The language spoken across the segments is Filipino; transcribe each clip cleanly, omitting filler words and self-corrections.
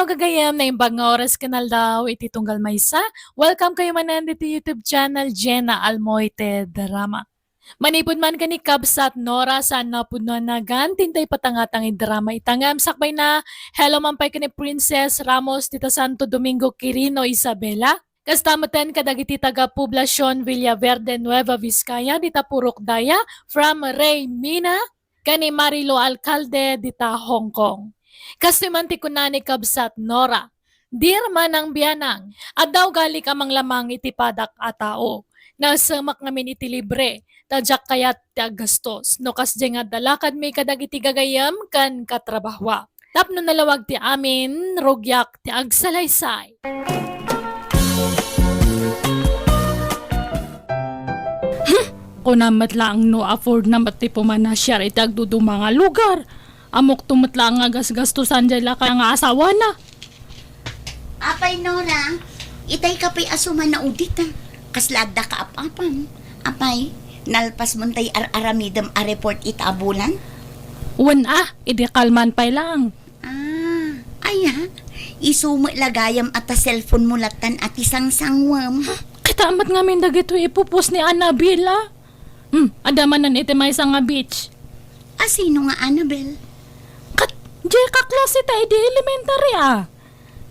gagayam na imbag nga oras kanal daw iti tunggal maysa. Welcome kayo manan dito YouTube channel Jenna Almoite Drama. Manipod man kani Kabsat Nora sa napudno nagan tintay patangatang drama itangam sakbay na hello mampay kani Princess Ramos dita Santo Domingo Quirino Isabela. Kastamatan kadagiti taga Poblacion Villaverde Nueva Vizcaya dita Purok Daya from Ray Mina kani Marilo Alcalde dita Hong Kong. Kasimanti ko na ni Kabsat Nora, dir man ang biyanang, at daw gali ka mang lamang iti padak a tao, na samak namin iti libre, tadyak kayat ti agastos, no kasdya nga dalakad may kadag iti gagayam kan katrabahwa. Tapno nalawag ti amin, rugyak ti agsalaysay. Kunamat lang no afford na mati pumanasyar iti agdudu mga lugar. Amok tumatla nga gasgastusan dyan kaya nga asawa na. Apay Nora, itay ka pa'y asuman na udit ha. Kaslada ka apapan. Apay, nalpas mo tay aramidam a report itabulan? Wan idi kalman pa'y lang. Ay ha. Isumo lagayam at cellphone mo latan at isang sangwam. Kita amat nga min dagito ipupos ni Annabella. Adamanan iti may isang nga beach. Sino nga Annabel? Diyan ka klase tayo di elementary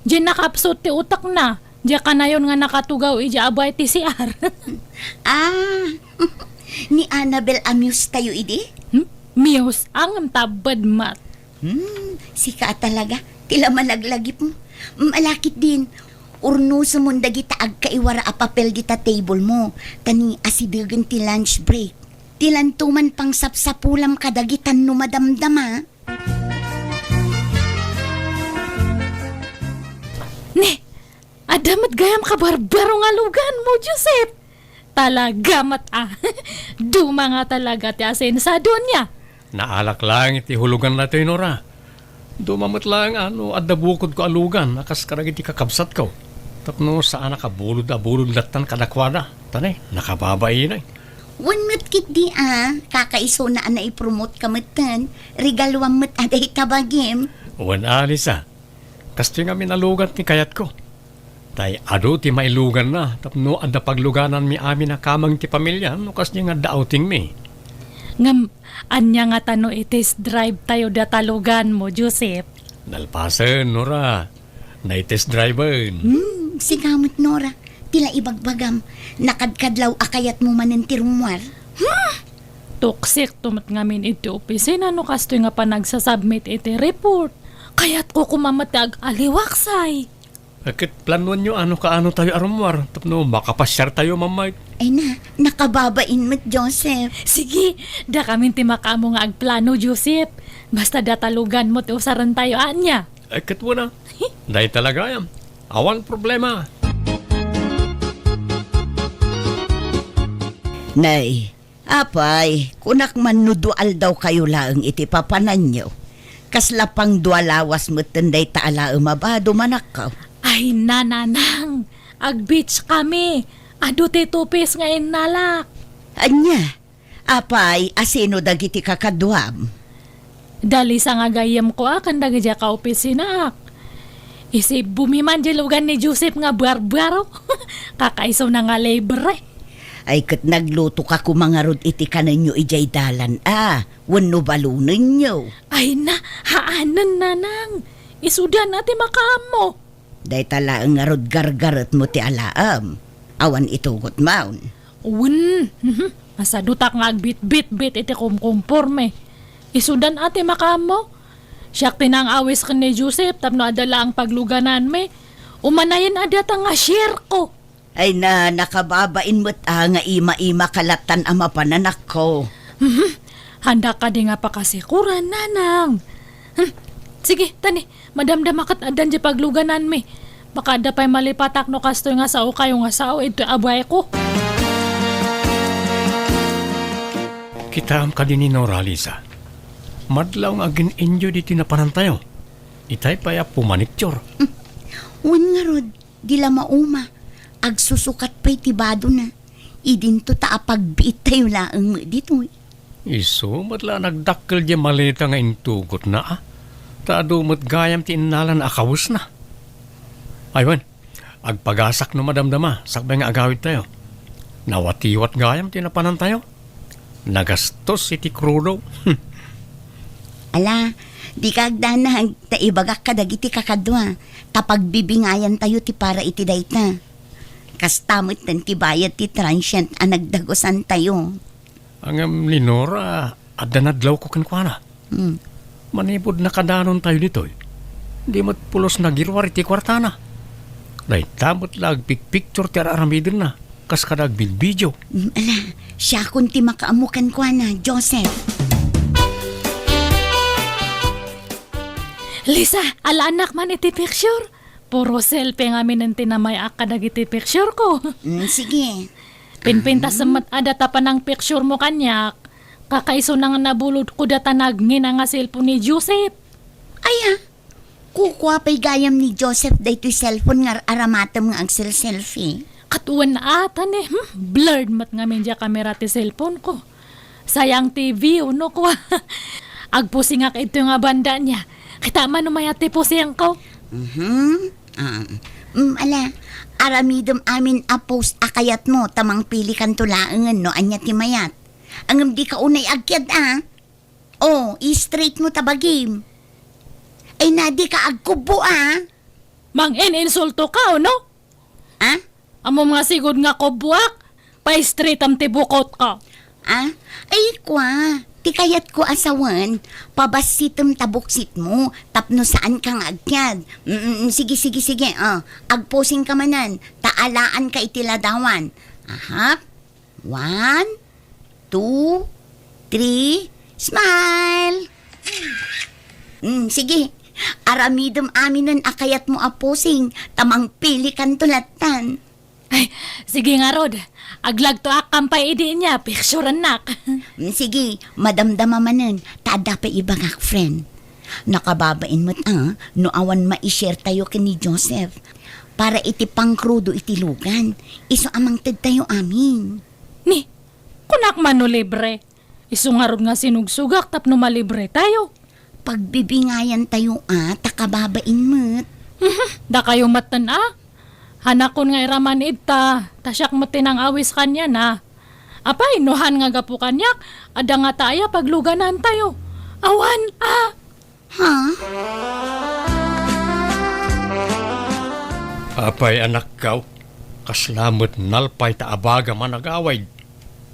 Diyan nakapsot ti utak na. Diyan ka na yun nga nakatugaw ija abay ti CR. Ni Annabel Amuse tayo idi? Muse ang tabad mat. Sika talaga. Tila malaglagip mo. Malakit din. Urno sa munda gita agkaiwara a papel dita table mo. Tani asibigan ti lunch break. Tilantuman pang sapsapulam kadagitan no madamdama. Adamat gayam ka barbaro nga lugan mo, Joseph. Talaga Duma nga talaga ti asin sa donya. Naalak lang iti hulugan natin, Nora. Dumamot lang adabukod ko alugan, akas karag iti kakabsat ko. Tapno saan nakabulod latan kadakwada. Tane, nakababay na. Wanmat kit di kakaiso na ipromote kamatan. Regaluan mat aday tabagim. Wan alisa. Kasto nga minalugan ni kayat ko. Tay ado ti mailugan na, tapno ada pagluganan mi amin na kamang ti pamilya, no kas niya nga daouting mi. Ngam, anya nga tano itis drive tayo datalugan mo, Joseph. Nalpasen, Nora. Na-test driven. Sigamot Nora, tila ibagbagam. Nakadkadlaw akayat mo manentirumwar. Toxic tumat ngamin iti opisina no kasto nga pa nagsasubmit iti report. Kaya't ko kumamatag aliwaksay. Bakit planuan nyo kaano tayo arumwar? Tapno makapasyar tayo mamay. Ay nakababain mo't Joseph. Sige, da kami timakamo nga agplano, Joseph. Basta datalugan mo ti usaran tayo anya. Ay katwa na. Dahil talaga yan. Awan problema. Nay, apay, kunak man nudual daw kayo laang iti papanan nyo. Kaslapang dualawas mo't tenday taala umabado manakaw. Ay nananang, ag-beach kami. Ado ti tupis nga inalak. Anya, apay, asino dagiti kakaduam. Dali sa nga gayam ko kan dagiti ka opisina. Isip bumiman di lugan ni Joseph nga barbaro. Kakaisaw na nga labor Ay kat nagluto ka kumangarod iti kanan nyo ijay dalan wano balunan nyo. Ay haanan nanang. Isudan natin makamo. Day tala ang ngarod gargarat mo ti alaam. Awan itugot maun. Masadutak nga agbit-bit-bit iti kumkumporme. Isudan ate makamo. Siyak tinang awis ka ni Joseph tapno adala ang pagluganan me. Umanayin adata nga share ko. Ay nakababain mo't nga ima-ima kalatan ama pananak ko. Handa ka di nga pakasikuran, nanang. Sige, tani, madamdam akat adan di pagluganan me. Baka da pa'y malipatak no kasto nga sao kayo nga sao ito abay ko. Kita am ka din ni Nora, Lisa. Madlaw nga agin-enjoy di tinapanan tayo. Itay paya pumanikyor. Wan nga rod, di la mauma. Agsusukat pa'y tibado na. Idinto taapagbiit tayo laang dito. Iso, madla nagdakkel di malita nga intugot na Taado mo't gayam ti inalan akawus na. Aywan, agpagasak no madamdama, sakbay nga agawid tayo. Nawatiwat gayam tinapanan tayo. Nagastos iti krudo. Ala, di ka agdanag, taibagak ka dagiti kakadwa. Tapagbibingayan tayo ti para iti dayta. Kastamot tan ti bayad ti transient ang nagdagosan tayo. Ang Linora, adanadlaw ko kinkwana. Hmm. Manipod na kadanon tayo dito. Di mo't pulos na girwar iti kwartana. Dahil tamot lag picture ti aramidin na. Kas kadag video. Ala, siya kung ti makaamukan ko na, Joseph. Lisa, ala anak man iti picture. Puro selfie nga minanti na may akadag iti picture ko. Sige. Pinpintas sa adata pa ng picture mo kanyak. Kakaiso na nga nabulod ko data nagngin nga cellphone ni Joseph. Aya, kukuha pa'y gayam ni Joseph daytoy cellphone nga aramatam nga ang selfie. Katuan na atan eh. Blurred mat nga medya kamera ti cellphone ko. Sayang TV, uno ko. Agpusi nga ito nga banda niya. Kita man umayati po siyang ko. Ala, aramidom amin a post akayat mo, tamang pili kan tulaangan no, anya ti mayat. Angam di ka unay agyad Oh, i-straight mo tabagim. Ay na di ka agkubo Mang insulto ka, no? Amo mga sigod nga ko buwak. Pa-straight am tibukot ka. Ay kwa, ti kayat ko asawan, pabasitem tabuksit mo, tapno saan kang agyad. Sige, agposing ka manan, taalaan ka itiladawan. 1, 2, 3, smile! Sige, aramidom aminan akayat mo aposing, tamang pili kan tulatan. Ay, sige nga Rod. Aglag to akampay idi niya, picture nak. Sige, madamdama manan, tada pa ibang ak friend. Nakababain mo't no awan ma-share tayo kini Joseph. Para iti pangkrudo iti lugan, iso amang tad tayo amin. Ni, kunak man no libre. Isungarod nga sinugsugak tapno malibre tayo. Pagbibingayan tayo takababain mo't. Da kayo matan Hanakon nga iraman ita, tasyak mo tinang awis kanya na. Apay, nuhan nga gapu kanyak, ada nga taya pagluganan tayo. Awan, Ha? Apay anak kaw, kaslamot nalpay taabaga man nagaway.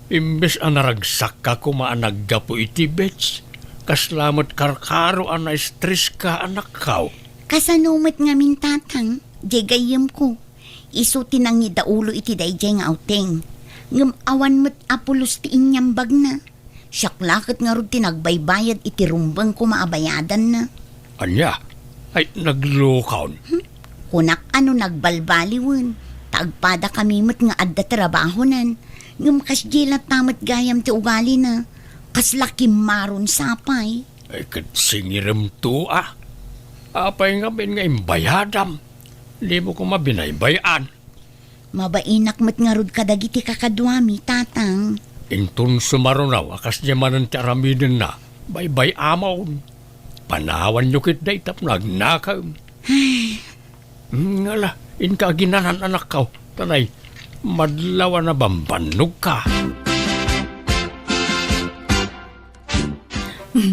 Imbes ang naragsak ka kumaanagga po iti bets. Kaslamot karkaro ang na-stress ka anak kaw. Kasanumit nga min tatang, jegayem ko. Isu tinangi daulo iti dayjay nga outing. Ngam awan mo't apulos ti inyambag na. Syaklakit nga ron tinagbaybayad iti rumbang ko maabayadan na. Anya, ay naglokawn. Kunak nagbalbaliwan. Taagpada kami mo't nga adda trabahonan. Ngam kasjilat tamat gayam ti ugali na. Kaslaki maron sapay. Ay katsingiram to Apay nga bin nga imbayadam. Di mo ko mabinaybayan. Mabainak mo't nga rod kadagiti kakadwami, tatang. Intun sumarunaw, akas diyaman ng tiaramidin na, baybay amaw. Panawan nyo kit day tap nagnakaw. Ngala, inka ginanan anak kaw, tanay, madlawa na bambanog ka.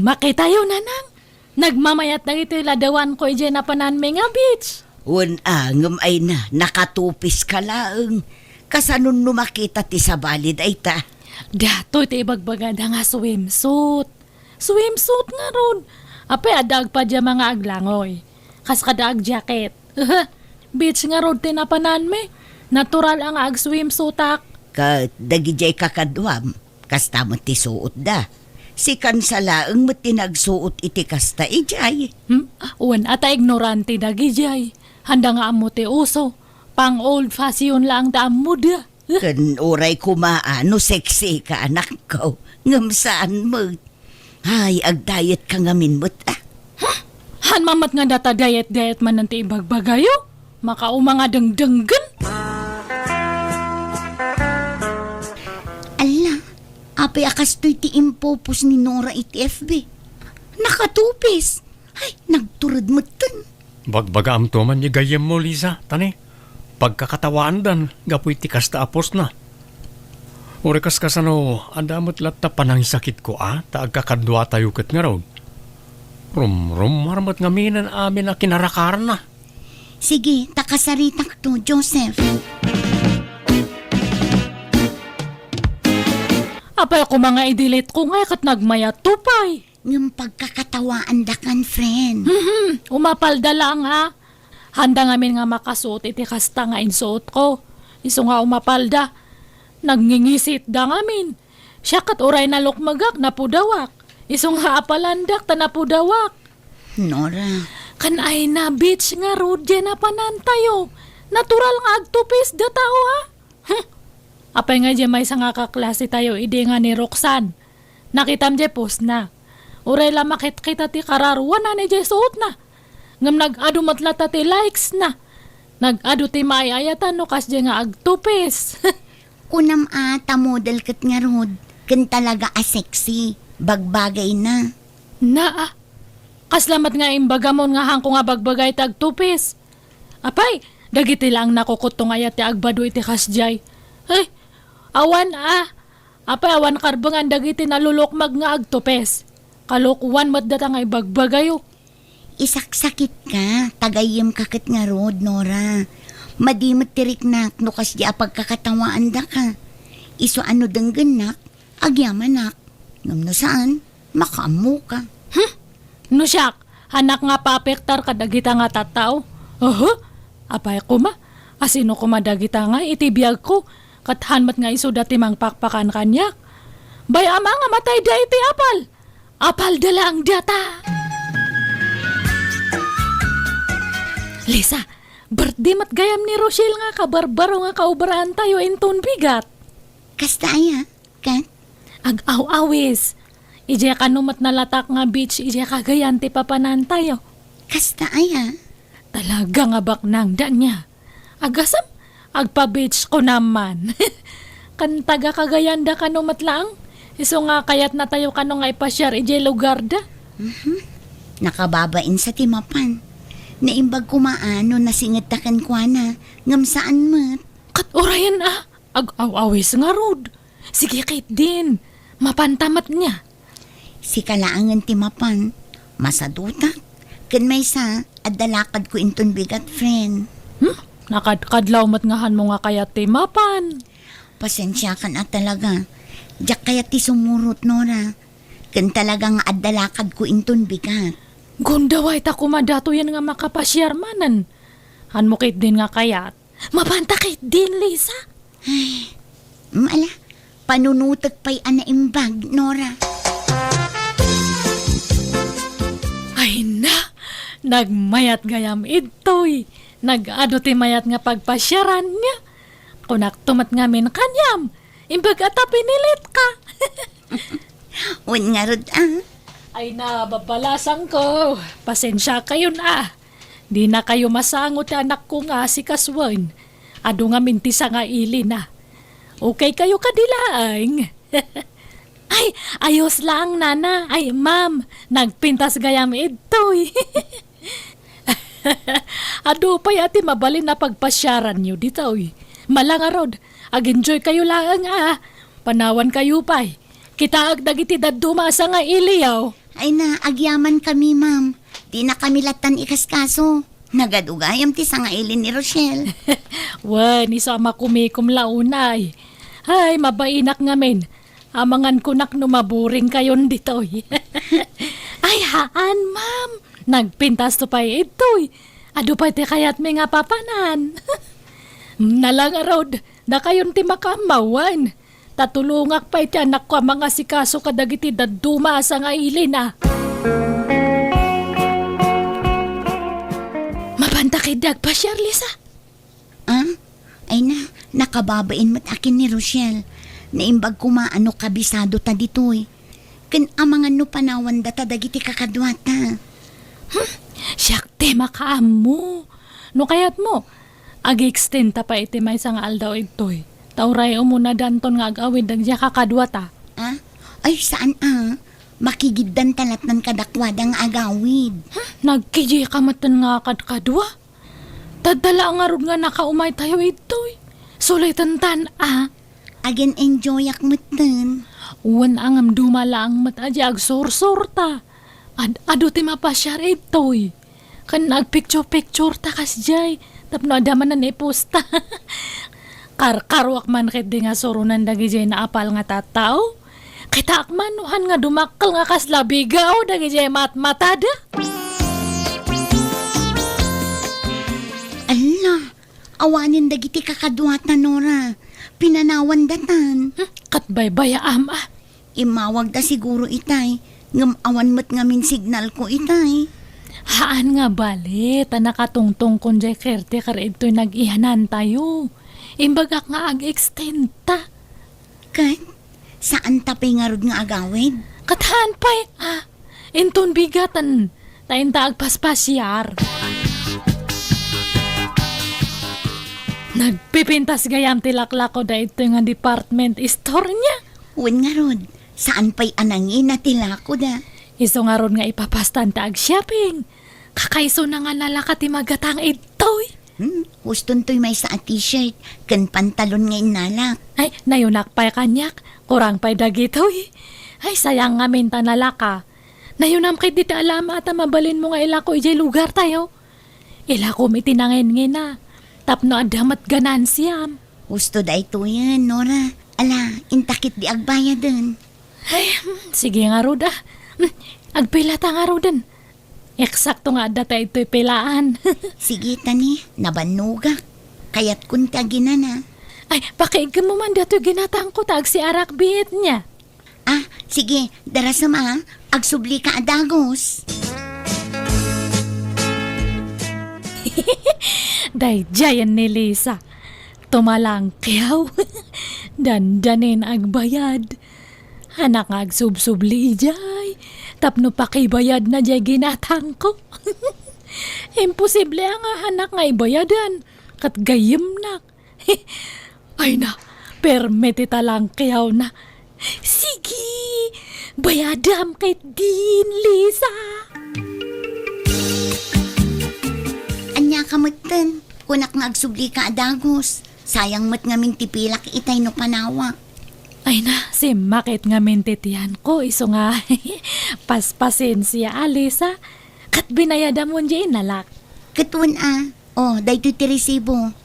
makita yun nanang. Nagmamayat na ito ladawan ko ije na panan nga beach. Ngam ay nakatupis ka laang. Kasanon numakita ti sa balid ay ta. Dato iti ibagbagada nga swimsuit. Swimsuit nga ron. Apay adag pa dya mga aglangoy. Kas kadaag jacket. Beach nga ron tinapanan me. Natural ang ag swimsuitak. Dagijay kakadwam. Kasta mo ti suot da. Si kansalaang mo tinagsuot iti kasta ijay. Uwan ata ignorante dagi jay. Handa nga amo ti uso. Pang old fashion lang da amo da. Kan oray kumaano sexy ka anak ko. Ngam saan mo? Ay, agdayet ka ngamin mo't Han mamat nga data diet man nanti ibagbagayo. Makauma nga dengdenggan. Ala, apay akas to'y ti impopos ni Nora iti FB. Nakatupis. Ay, nagturad mo tan. Bagbagaam to man ni gayem mo, Lisa, tani. Pagkakatawaan dan, gapoy tikas ta apos na. Urikas kasano, andamot latta panang sakit ko taag kakadwa tayo kat nga raw. Marmat nga minan amin na kinarakaran na. Sige, takasaritak to, Joseph. Apay ko mga idilit ko nga kat nagmayat tupay. Ng pagkakatawaan da kan, friend. Umapalda lang ha. Handa ngamin nga makasuot iti kasta nga insuot ko. Iso nga umapalda. Nagngingisit da ngamin. Siya kat uray na lukmagak na pudawak. Iso nga apalandak ta na pudawak. Nora, Kan ay na beach nga road dyan na panantayo. Natural nga agtupis da tao ha. Apay nga dyan may sa nga kaklase tayo ide nga ni Roxanne. Nakitam dyan post na. Uray la makit kita ti kararuan na ni dyan suot na. Ngam nag-adu matlata ti likes na. Nag-adu ti maayayatan no kas dyan nga agtupis. unam model kat nga rod. Kan talaga sexy. Bagbagay na. Na kaslamat nga imbagamon nga hangko nga bagbagay ti agtupis. Apay, dagiti lang nakukutong ayat ti agbado iti kasjay. Ay, awan Apay awan karbangan dagiti nalulukmag nga agtupes. Kalukuan mat data nga ibagbagayo. Isaksakit ka. Tagayim kakit nga rod, Nora. Madimot tiriknak no kas di pagkakatawaan da ka. Iso ano dangganak, agyaman nak. Ngam no saan, makamu ka. No siyak, hanak nga papektar kadagita nga tataw. Apay ko ma, asino ko madagita nga itibiyag ko. Kathanmat nga iso dati mang pakpakan kanyak. Bay ama nga matay da iti apal. Apal dala ang data. Lisa, birthday mat gayam ni Rochelle nga kabarbaro nga kaubaraan tayo inton bigat. Kasta aya, kan? Ag-aw-awis. Ije kanumat na latak nga beach, ije kagayan ti papanan tayo. Kasta aya. Talaga nga baknang da niya. Agasam, agpa-beach ko naman. Kan taga kagayan da kanumat lang. Iso nga kayat na tayo kano nga ipasyar ije lugar da. Nakababain sa timapan. Naimbag kumaano na singatakan kwa na. Ngam saan mat? Kat orayan ag-aw-awis nga rod. Sige kait din, mapantamat niya. Si kalaangan timapan. Masadutak. Kan may sa, adalakad ko inton bigat, friend. Nakadkadlaw mat ngahan mo nga kayat ti mapan. Pasensya ka na talaga. Diyak kaya ti sumurot, Nora. Kan talagang adalakad ko inton bigat. Gundaway ta kumadato yan nga makapasyar manan. Han mo kait din nga kayat. Mapanta kait din, Lisa. Mala, panunutag pa'y anaimbag, Nora. Ay na, nagmayat gayam itoy. Nag-ado ti mayat nga pagpasyaran niya. Kunak tumat ngamin kanyam. Imbag ata pinilit ka. Un nga rod, Ay na, babalasang ko. Pasensya kayo na. Di na kayo masangot anak ko nga si Kaswan. Ado nga minti sa nga ili na. Okay kayo kadilaang. Ay, ayos lang nana. Ay ma'am, nagpintas gayam itoy. Ado pa yati mabalin na pagpasyaran nyo dito. Malangarod, ag-enjoy kayo lang Panawan kayo pa'y. Kita agdagiti dadumasa nga iliyaw. Ay na, agyaman kami, ma'am. Di na kami latan ikaskaso. Nagadugayam ti sangailin ni Rochelle. Wan, iso ama kumikum launay. Ay, mabainak ngamin. Amangan kunak numaburing kayon dito. Ay, haan, ma'am. Nagpintas to pa itoy. Ado pa ti kayat may nga papanan. Nalang arod, na kayon ti makamawan. Tatulungak pa iti anak ko mga sikaso kadagiti daduma sa nga ilin Mabanta kay Dagpa, Lisa. Ay na, nakababain mat akin ni Rochelle. Naimbag kumaano kabisado ta ditoy. Kan amangan no panawan data dagiti kakadwata. Siyak tema ka mo. No kayat mo, ag-extend ta pa iti may nga aldaw itoy. Tauray muna danton nga agawid ang diya kakadwata. Ay, saan Makigiddan talat ng kadakwadang agawid. Nagkiji ka matan nga kadwa. Tadala nga ron nga nakaumay tayo itoy. Sulay tantan Again enjoy ak matan. Uwan ang dumala ang mataji ag sorsorta. Ado ti mapasyar itoy. Kan nagpicture-picture ta kasjay. Tapno adaman na iposta. Karkarwak man kit di nga sorunan dagi jay na apal nga tatao. Kita akmanuhan nga dumakkel nga kaslabigaw dagi jay matmatada. Ala, awanin dagiti kakadwata Nora. Pinanawan datan. Katbaybaya Imawag da siguro itay. Ngam awan mat ngamin signal ko itay. Haan nga bali, nakatungtong kun jay kerte kar ito'y nag-ihanan tayo. Imbagak nga ag-extend ta. Kat, saan tapay nga rod nga agawid? Katahan pa'y inton bigatan, tayin ta agpaspasyar. Nagpipintas gayam tilaklako da ito nga department store niya. Uwan nga rod, saan pa'y anangin na tilako da? Iso nga ron nga ipapastan ta ag-shopping. Kakaiso na nga nalakati magatang ito'y. Huston to'y may sa t-shirt, kan pantalon nga inalak. Ay, nayunak pa'y kanyak. Kurang pa'y dagito'y. Ay, sayang nga minta nalaka. Nayunam kay di ta alam at mabalin mo nga ilako ijay lugar tayo. Ilako mitinangin nga na. Tapno adamat ganan siyam. Husto da ito yan, Nora. Ala, intakit di agbaya dun. Ay, sige nga Ruda. Agpila ta nga Rudan. Eksakto nga data ito'y pilaan. Sige, tani, nabanuga. Kayat kunta ginana. Ay, pakiigam mo man dato'y ginatang ko tag si Arak biit niya. Sige, dara sama, agsubli ka adagos. Dayjayan ni Lisa. Tumalang kiyaw. Dandanin agbayad. Anak nga agsubsubli ijay. Tapno pakibayad na jay ginatang ko. Imposible ang anak nga ibayadan. Kat gayim na. Ay na, permiti talang kiyaw na. Sige, bayadam kay din, Lisa. Anya ka matan, kunak nga agsubli ka adagos. Sayang mat ngamin tipilak itay no panawak. Ay na, si makit nga mintitihan ko. Iso nga, paspasin siya, Alisa. Kat binayada mo dyan nalak. Katuan daytoy ti resibo.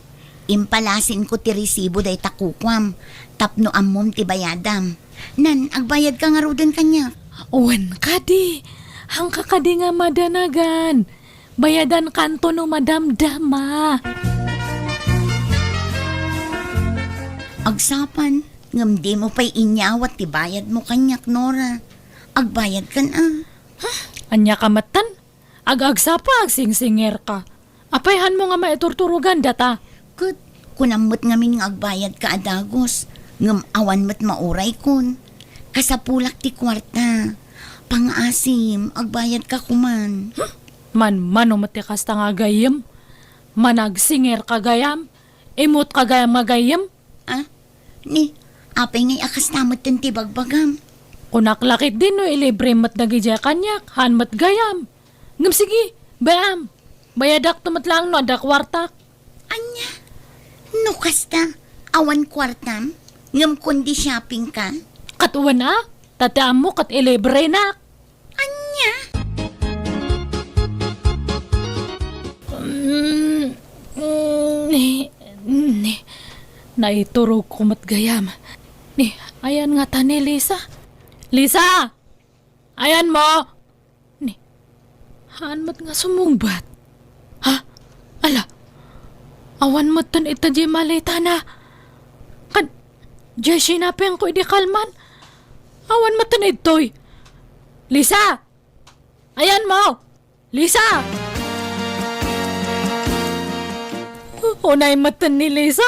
Impalasin ko ti resibo day takukwam. Tapno amom ti bayadam. Nan, agbayad ka nga rodan kanya. Uwan ka di. Hangka ka di nga madanagan. Bayadan kanto no madamdama. Agsapan, ngam di mo pa'y inyawat ti bayad mo kanyak, Nora. Agbayad kan Anya ka matan? Ag-agsa pa, agsing-singer ka. Apayhan mo nga maiturturugan data. Kud, kunamot ngamin nga agbayad ka adagos. Ngam awan mat mauray kun. Kasapulak ti kwarta. Pangasim, agbayad ka kuman. Man umatikas ta nga gayam. Managsinger ka gayam. Imot ka gayam magayam. Apay ngay akas tamot ten ti bagbagam. Kunaklakit din no ilibre mat nagidya kanyak. Han mat gayam. Ngam sige, bayam. Bayadak tumat lang no ada kwartak. Anya, no kasta, awan kwartam. Ngam kundi shopping ka. Katuwan na, tataam mo kat ilibre na. Anya, Naiturog ko matgayam. Ayan nga ta ni Lisa. Lisa! Ayan mo! Haan mat nga sumungbat. Ha? Ala, awan mat tan ita di malita na. Kan, di sinapin ko di kalman. Awan mat tan ito'y. Lisa! Ayan mo! Lisa! Unay matan ni Lisa.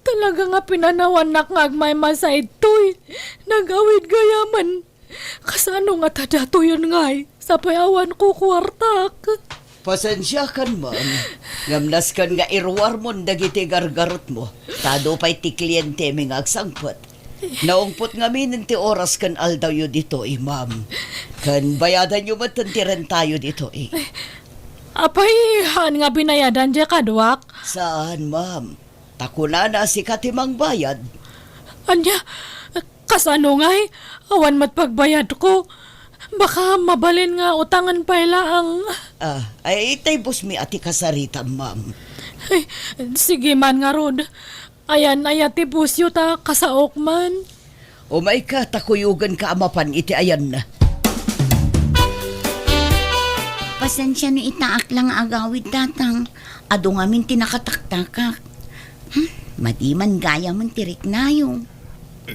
Talaga nga pinanawan na ngagmay masa ito'y. Nagawid gayaman. Kasano nga tadato yun ngay. Sa payawan ko kwartak. Pasensya kan man. Ngamnas kan nga irwar mo dagiti gargarot mo. Tado pa'y ti kliyente may agsangpot. Naungpot nga minin ti oras kan aldaw yo dito, ma'am. Kan bayadan nyo matantiran tayo dito eh. Apay, han nga binayadan dya kadwak. Saan, ma'am? Takuna na si katimang bayad. Anya, kasano nga'y, awan mat pagbayad ko. Baka mabalin nga utangan pala ang... Ay itay bus mi ati kasarita, ma'am. Ay, sige man nga rod. Ayan, ayati pusyo ta kasaok man. O may ka, takuyugan ka amapan iti ayan na. Pasensya no itaak lang agawid tatang. Ado nga min tinakataktakak. Madiman gaya man tirik na yung.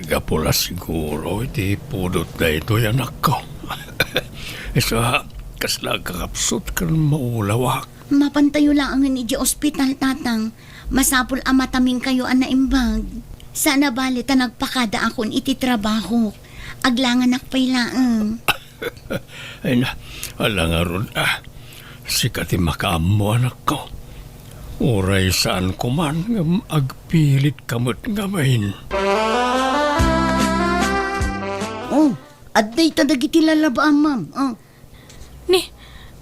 Gapula siguro, iti pudot na ito yan ako. Isa, kasla kakapsot ka maulawak. Mapantayo lang ang ni ospital tatang. Masapul amataming kayo ana imbag. Sana bali ta nagpakada akon iti trabaho. Aglangan akpay laang. Ay na, alang aron sikat makaamo anak ko. Uray saan ko man ngam agpilit kamot ngamain. Oh, adday ta dagiti lalabaan ma'am. Oh, Ni,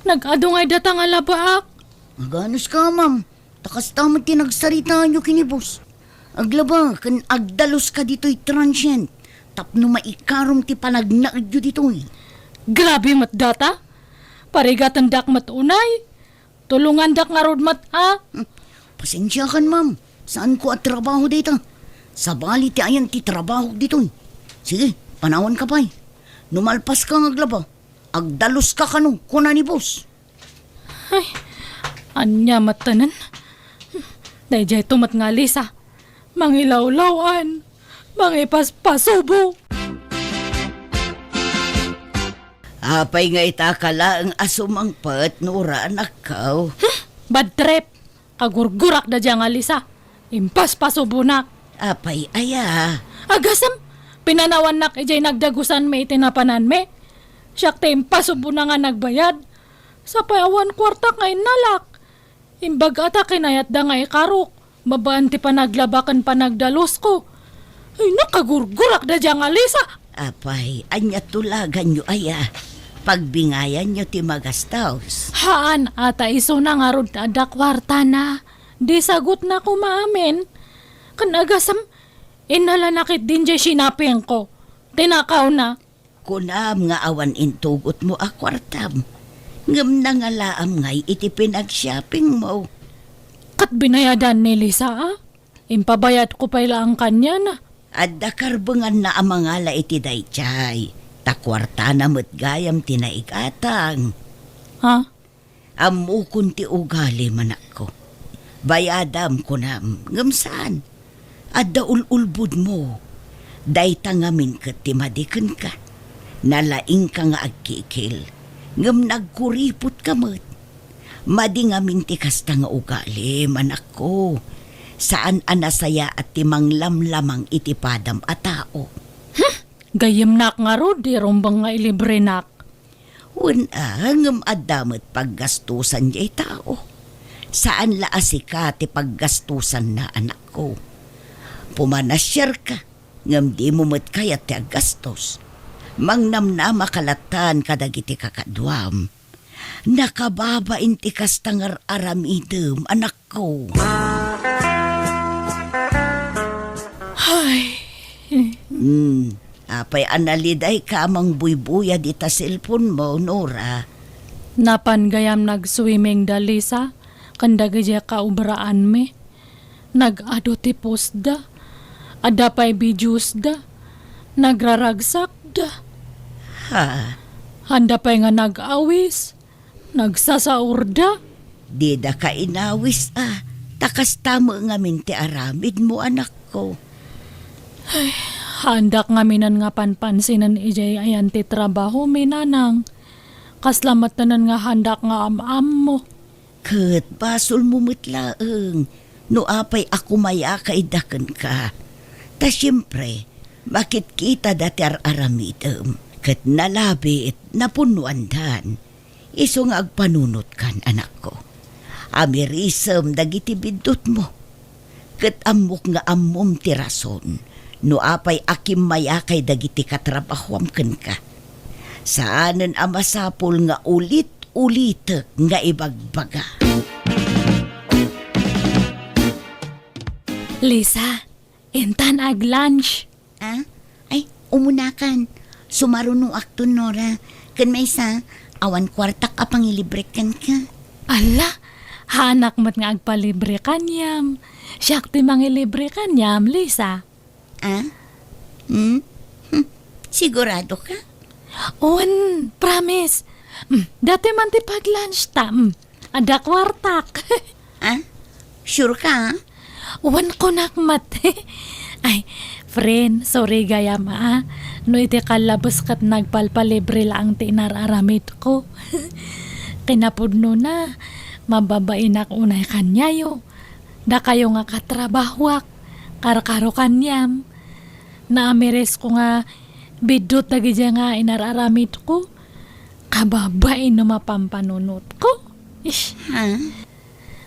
nag-ado nga'y datang alabaak. maganos ka ma'am. Takas tamad tinagsaritaan nyo kinibos. Aglaba, kan agdalos ka dito'y transient. Tapno maikarom ti panagnaid yu dito'y. Grabe mat data. Parigatan dak mat unay. Tulungan dak nga rod mat Pasensya kan ma'am. Saan ko at trabaho dito? Sa bali ti ayan ti trabaho dito'y. Sige, panawan ka pa'y. Numalpas ka ng aglaba. Agdalos ka kano, kuna ni boss. Anya matanan. Dayjay tumat nga lisa. Mangilawlawan. Mangipaspasubo. Apay nga itakala ang asumangpat, Nora, anak ka. Bad trip. Kagurgurak da dyan nga lisa. Impaspasubo nak. Apay aya. Agasam. Pinanawan nak ijay nagdagusan me itinapanan me. Siyak te impasubo na nga nagbayad. Sa payawan kwarta kay nalak. Imbag ata kinayat da nga ikarok. Babaan ti panaglabakan panagdalos ko. Ay nakagurgurak da dyan nga lisa. Apay, anya tulagan nyo aya. Pagbingayan nyo ti magastaws. Haan ata iso na nga rod ada kwarta na. Di sagot na ko maamin. Kanagasam, inalanakit din dyan sinapin ko. Tinakaw na. Kunam nga awan intugot mo a kwartam. Ngam na nga laam ngay iti pinag-shopping mo. Kat binayadan ni Lisa Impabayad ko pa ang kanya na. At dakarbangan na amangala iti daychay. Takwarta na mo't gayam tinaigatang. Ha? Amukon ti ugali manak ko. Bayadam ko na ngamsaan. At daululbud mo. Dayta ngamin kat ti madikan ka. Nalaing ka nga agkikil. Ngam nagkuripot ka mo't. Madi ngamin ti kasta nga ugali manak ko. Saan anasaya at timang lamlamang itipadam a tao. Gayem nak nga ro, di rombang nga ilibre nak. Una, ngam adamot paggastusan jay tao. Saan laasika ti paggastusan na anak ko. Pumanasyar ka, ngam di mo mat kaya ti aggastos. Mangnam na makalatan kadagiti kakadwam. Nakababa inti kastangar aramidem anak ko. Ay, Apay analiday ka amang buybuya di ta cellphone mo, Nora. napan gayam nag-swimming da Lisa. Kandaga dya kaubraan me. Nag-ado tipos da. Ada pa'y videos da. Nagraragsak da. Ha, Handa pa'y nga nag-awis. Nagsasaur da. di da ka inawis takas tamo nga minti aramid mo anak ko. Handak nga minan nga panpansinan ijay ayan ti trabaho minanang. Kaslamat tanan nga handak nga am-am mo. Kat basol mo mutlaeng. No apay ako maya kaidakan ka. Ta siyempre, bakit kita dati aramidem? Kat nalabi at napunuan dan. Iso nga agpanunot kan anak ko. Amirisem dagiti bidot mo. Kat amok nga amom tirason. No apay akim maya kay dagiti katrabahwam ken ka. Saanan ang masapol nga ulit-ulit nga ibagbaga. Lisa, intan ag lunch. Ah? Ay, umunakan. Sumarunong akto, Nora. Kan may sa, awan kwartak apang ilibrekan ka. Ala, hanak mat nga agpalibre kanyam. Siyak ti mangilibre kanyam, Lisa. Ah? Hmm? Sigurado ka? On, promise. Dati man ti pag-lunch ta. Ada kwartak. Ah? Sure ka? Wan ko nakmat. Ay, friend, sorry gaya ma. No iti kalabas kat nagpalpalibre lang ti nararamit ko. Kinapudno na, mababain ak unay kanyayo. Da kayo nga katrabahwak, karkaro kanyam. Naamires ko nga, bidot na gidya nga inararamit ko. Kababain na mapampanunot ko. Ish. Ha?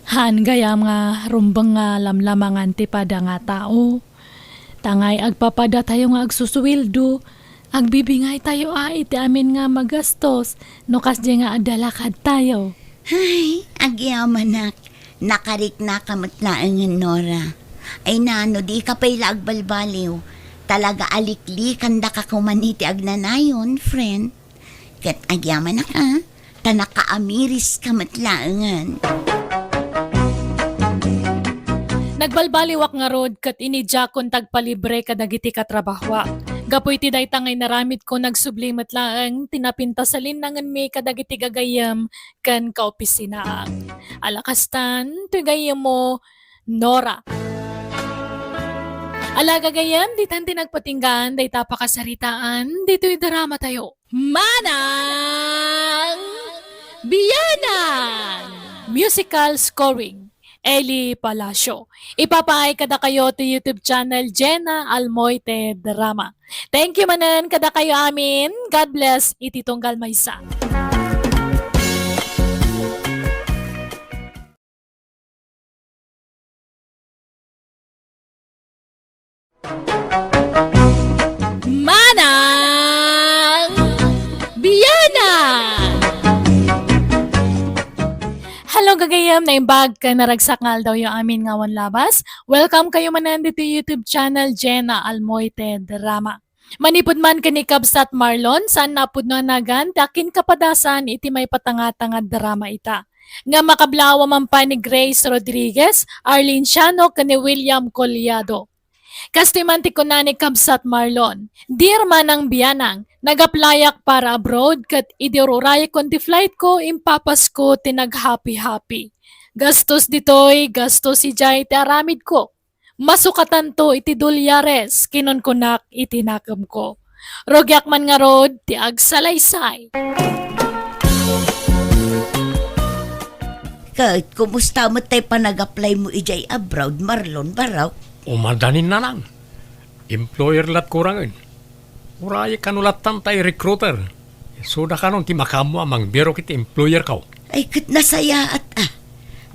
Han gayam nga rumbang nga lamlamangan ti pada nga tao. Tangay agpapada tayo nga agsusuwildo. Agbibingay tayo iti amin nga magastos. No kasdi nga adalakad tayo. Ay, agyaman nak. Nakarik na kamatlaangan, Nora. Ay nano, di ka pa'y lagbalbaliw. Talaga aliklikan da ka kumaniti agnanayon, friend. Kat agyaman nak ha. Tanakaamiris kamatlaangan. Nagbalbaliwak nga rod kat inidya kon tagpalibre kadagiti katrabahwa. Gapoy ti daytangay naramit ko nagsublimat laang tinapintasalin nangan mi kadagiti gagayam kan kaopisinaang. Alakastan, tigayam mo, Nora. Ala gagayam, di tanti nagpatinggan, day tapakasaritaan, dito'y drama tayo. Manang Biyanan! Musical scoring. Eli Palacio. Ipapaay kada kayo to YouTube channel Jenna Almoite Drama. Thank you manan kada kayo amin. God bless. Ititunggal maysa. Manang Biyanan! Hello gagayam, naimbag ka naragsakangal daw yung amin ngawan labas. Welcome kayo manan dito YouTube channel Jenna Almoite Drama. Manipod man ka ni Kabsat Marlon, saan napod na nagan, dakin kapadasan iti may patangatangad drama ita. Nga makablawa man pa ni Grace Rodriguez, Arlene Siano, ka ni William Collado. Kastimanti ko na ni Kabsat Marlon, dear manang biyanang, nagaplayak para abroad kat idiruray kon ti flight ko impapas ko tinag-happy-happy. Gastos ditoy, gastos si Jay ti aramid ko. Masukatan to iti dolyares, kinon kunak itinakam ko. Rogyak man nga rod, ti agsalaysay. Kahit kumusta mo tayo pa nag-apply mo ijay abroad, Marlon Baraw? Umadanin na lang. Employer lat kurangin. Uray kanulatan tayo recruiter. Suda ka nung ti makamu amang biro kiti employer ka. Ay kat nasaya at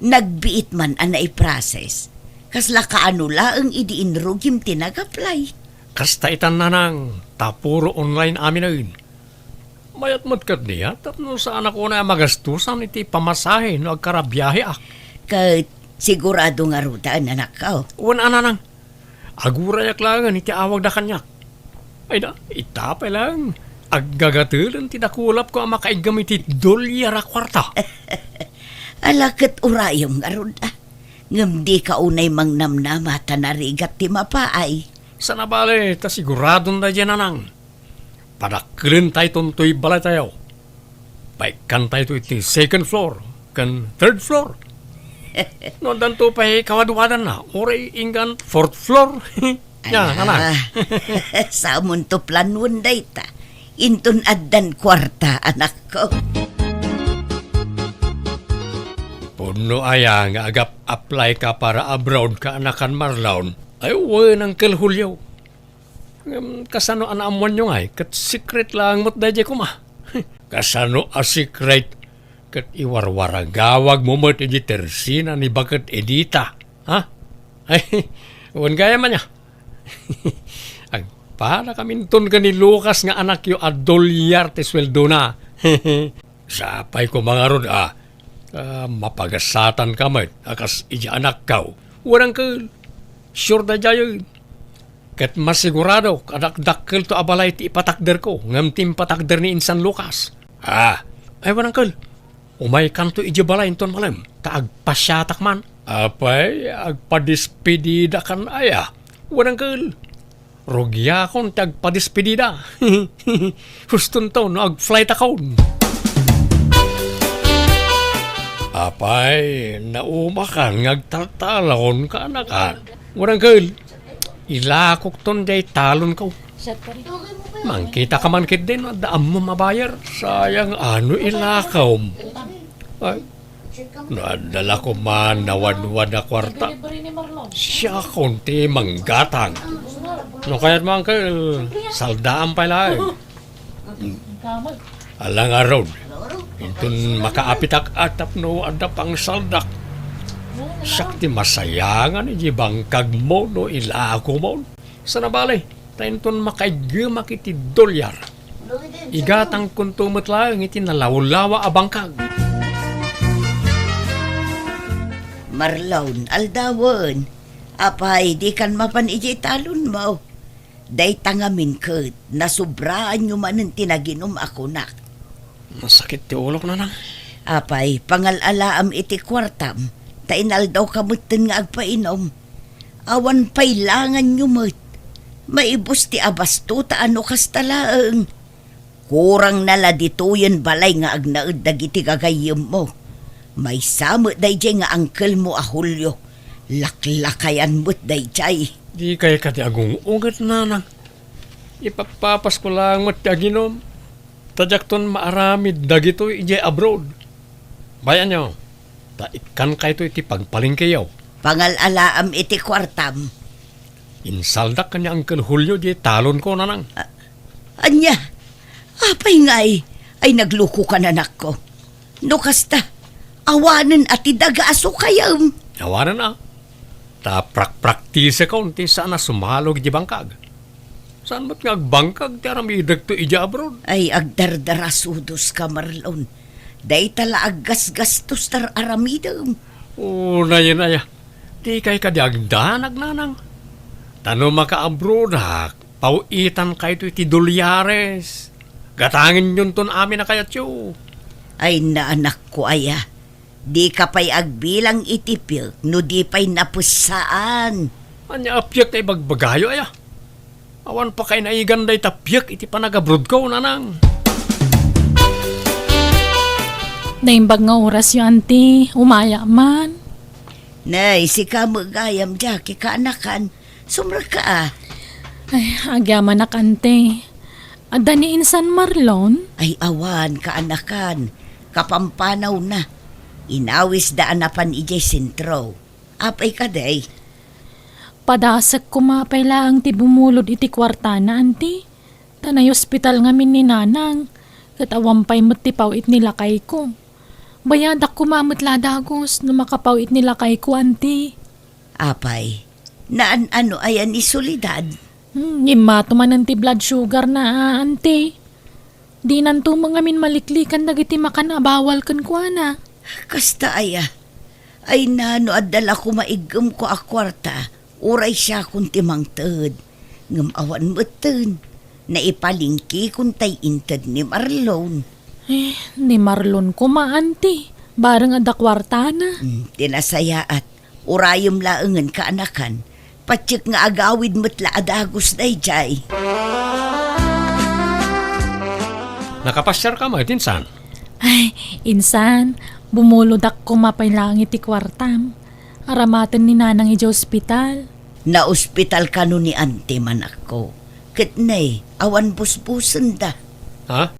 nagbiit man ang naiprocess. Kasla kaanula ang idiinrugim tinag-apply. Kasta itan na nang tapuro online amin na yun. Mayat mo't kat niya, tapno sa anak ko na magastusan iti pamasahe no agkarabiyahe ak. Kahit sigurado nga rudaan anak ka. Uwan ananang, agurayak lang iti awag da kanyak. Ay da, itapay lang. Aggagatulan ti nakulap ko ang makaigam iti dolyar a kwarta. Alakat urayong nga ruda. Ngam di ka unay mang namnamata na rigat ti mapaay. Sa nabali, ta siguradong da dyan anang. Padakilin tayo tuntoy balay tayo. Baikan tayo iti second floor, kan third floor. No, danto pa kawaduwadan na. Oray inggan fourth floor. Yan, anak. Sa amon to planwan day ta. Intun addan kwarta, anak ko. Puno aya nga agap apply ka para abroad ka anakan Marlon. Ay, uwan ang kalhulyaw. Kasano anaamuan nyo nga kat secret lang mo't dadya ko ma. Kasano a secret kat iwarwara gawag mo mo't edi tersina ni bakat edita. Ha? Ay, uwan gaya man niya. Ang Para kaminton ka ni Lucas nga anak yo a dolyar ti sweldo na. Sapay ko mga rod mapagasatan ka man, akas ija anak kaw. Warang ka, sure na jayo. Kat masigurado, kadakdakkel to abalay ti ipatakder ko, ngam tim patakder ni Insan Lucas. Ay warang ka, umay kanto ija balay ton malam, kaagpasyatak man. Apay, agpadispedida kan aya. Warang ka, rogya kon tagpadispedida. Huston to, no, ag-flight account. Apay, naumakan, ngagtaltalon ka anakan. Warang kal, ilakok ton day talon ka. Mangkita ka man kit din, daan mo mabayar. Sayang ano ilakaw mo. Ay, nadala ko man nawad-wad na kwarta. Siya konti manggatang. No kaya't man kal, saldaan pala eh. Alang araw. Intun makaapitak atap no adap ang saldak. Sakti masayangan iji bangkag mo no ilako mo. Sa nabalay, tayintun makaigama kiti dolyar. Igatang kuntumot lang iti nalawlawa a bangkag. Marlon, aldawan. Apay, di kan mapan iji talon mo. Day tangamin kat, nasubraan nyo man ang tinaginom ako nak. Masakit ti ulok na lang. Apay, pangalalaam iti kwartam, tainal daw kamutin nga agpainom. Awan pailangan nyo mo't. Maibos ti abasto ta ano kastalaang. Kurang nala dituyan balay nga agnaud dagiti gagayem mo. May samot day jay nga angkel mo a Julio. Laklakayan mo't day jay. Di kaya ka ti agong ugat na lang. Ipapapas ko lang mo't ti aginom. Tadyak ton maaramid dagito ije abroad. Bayan nyo, taikan kayo iti pagpalingkayaw. Pangalalaam iti kwartam. Insaldak kanya Uncle Julio di talon ko na nang. Anya, apay ngay, ay nagluko ka na ko. No kasta, awanan at idagaaso kayam. Awanan na. Prak-praktise ka unti sana sumalog di bangkag. Saan ba't nga agbangkag ti aramidag to ija abroad? Ay agdardarasudos ka Marlon. Day tala aggas-gastos tar aramidam. Na yun. Di kay ka di agdanag nanang. Tano maka-abroad ha, pauitan kayo to iti dolyares. Gatangin yun ton amin na kayat yo. Ay naanak ko aya, di ka pa'y agbilang itipil, no di pa'y napusaan. Anya apyak na ibagbagayo aya. Awan pa kay naiganday tapyak iti panagabroad ko nanang. Naimbag nga oras yung auntie, umaya man. Nay, si ka magayam jaki kaanakan, sumra ka Ay, agyaman na kante. Ada ni Insan Marlon? Ay awan kaanakan, kapampanaw na. Inawis daan na pan ijay sentro. Apay ka day. Padasag kumapay lang ti bumulod iti kwarta na, auntie. Tanay ospital ngamin ni nanang. Katawampay mo't ti pawit nila kay ko. Bayadak kumamot ladagos no makapawit nila kay ko, auntie. Apay, naan ano ayan ni Solidad? Imato man ang ti blood sugar na, auntie. Di nanto mga min maliklikan dagiti makan abawal kan kwa na. Kasta aya, ay nano adala ko maigam ko a kwarta. Uray siya kung timang tad. Ngam awan mo tad. Naipalingki kung tay intad ni Marlon. Ni Marlon ko auntie. Barang ada kwarta na. Tinasaya at urayom laengan kaanakan. Patsik nga agawid mo't laadagos day jay. Nakapasyar ka mo, Insan. Ay, Insan, bumulod ako mapay lang iti kwartam. Aramatan ni nanang iti ospital. Na ospital ka no ni ante man ako. Kitnay, awan busbusan da. Ha?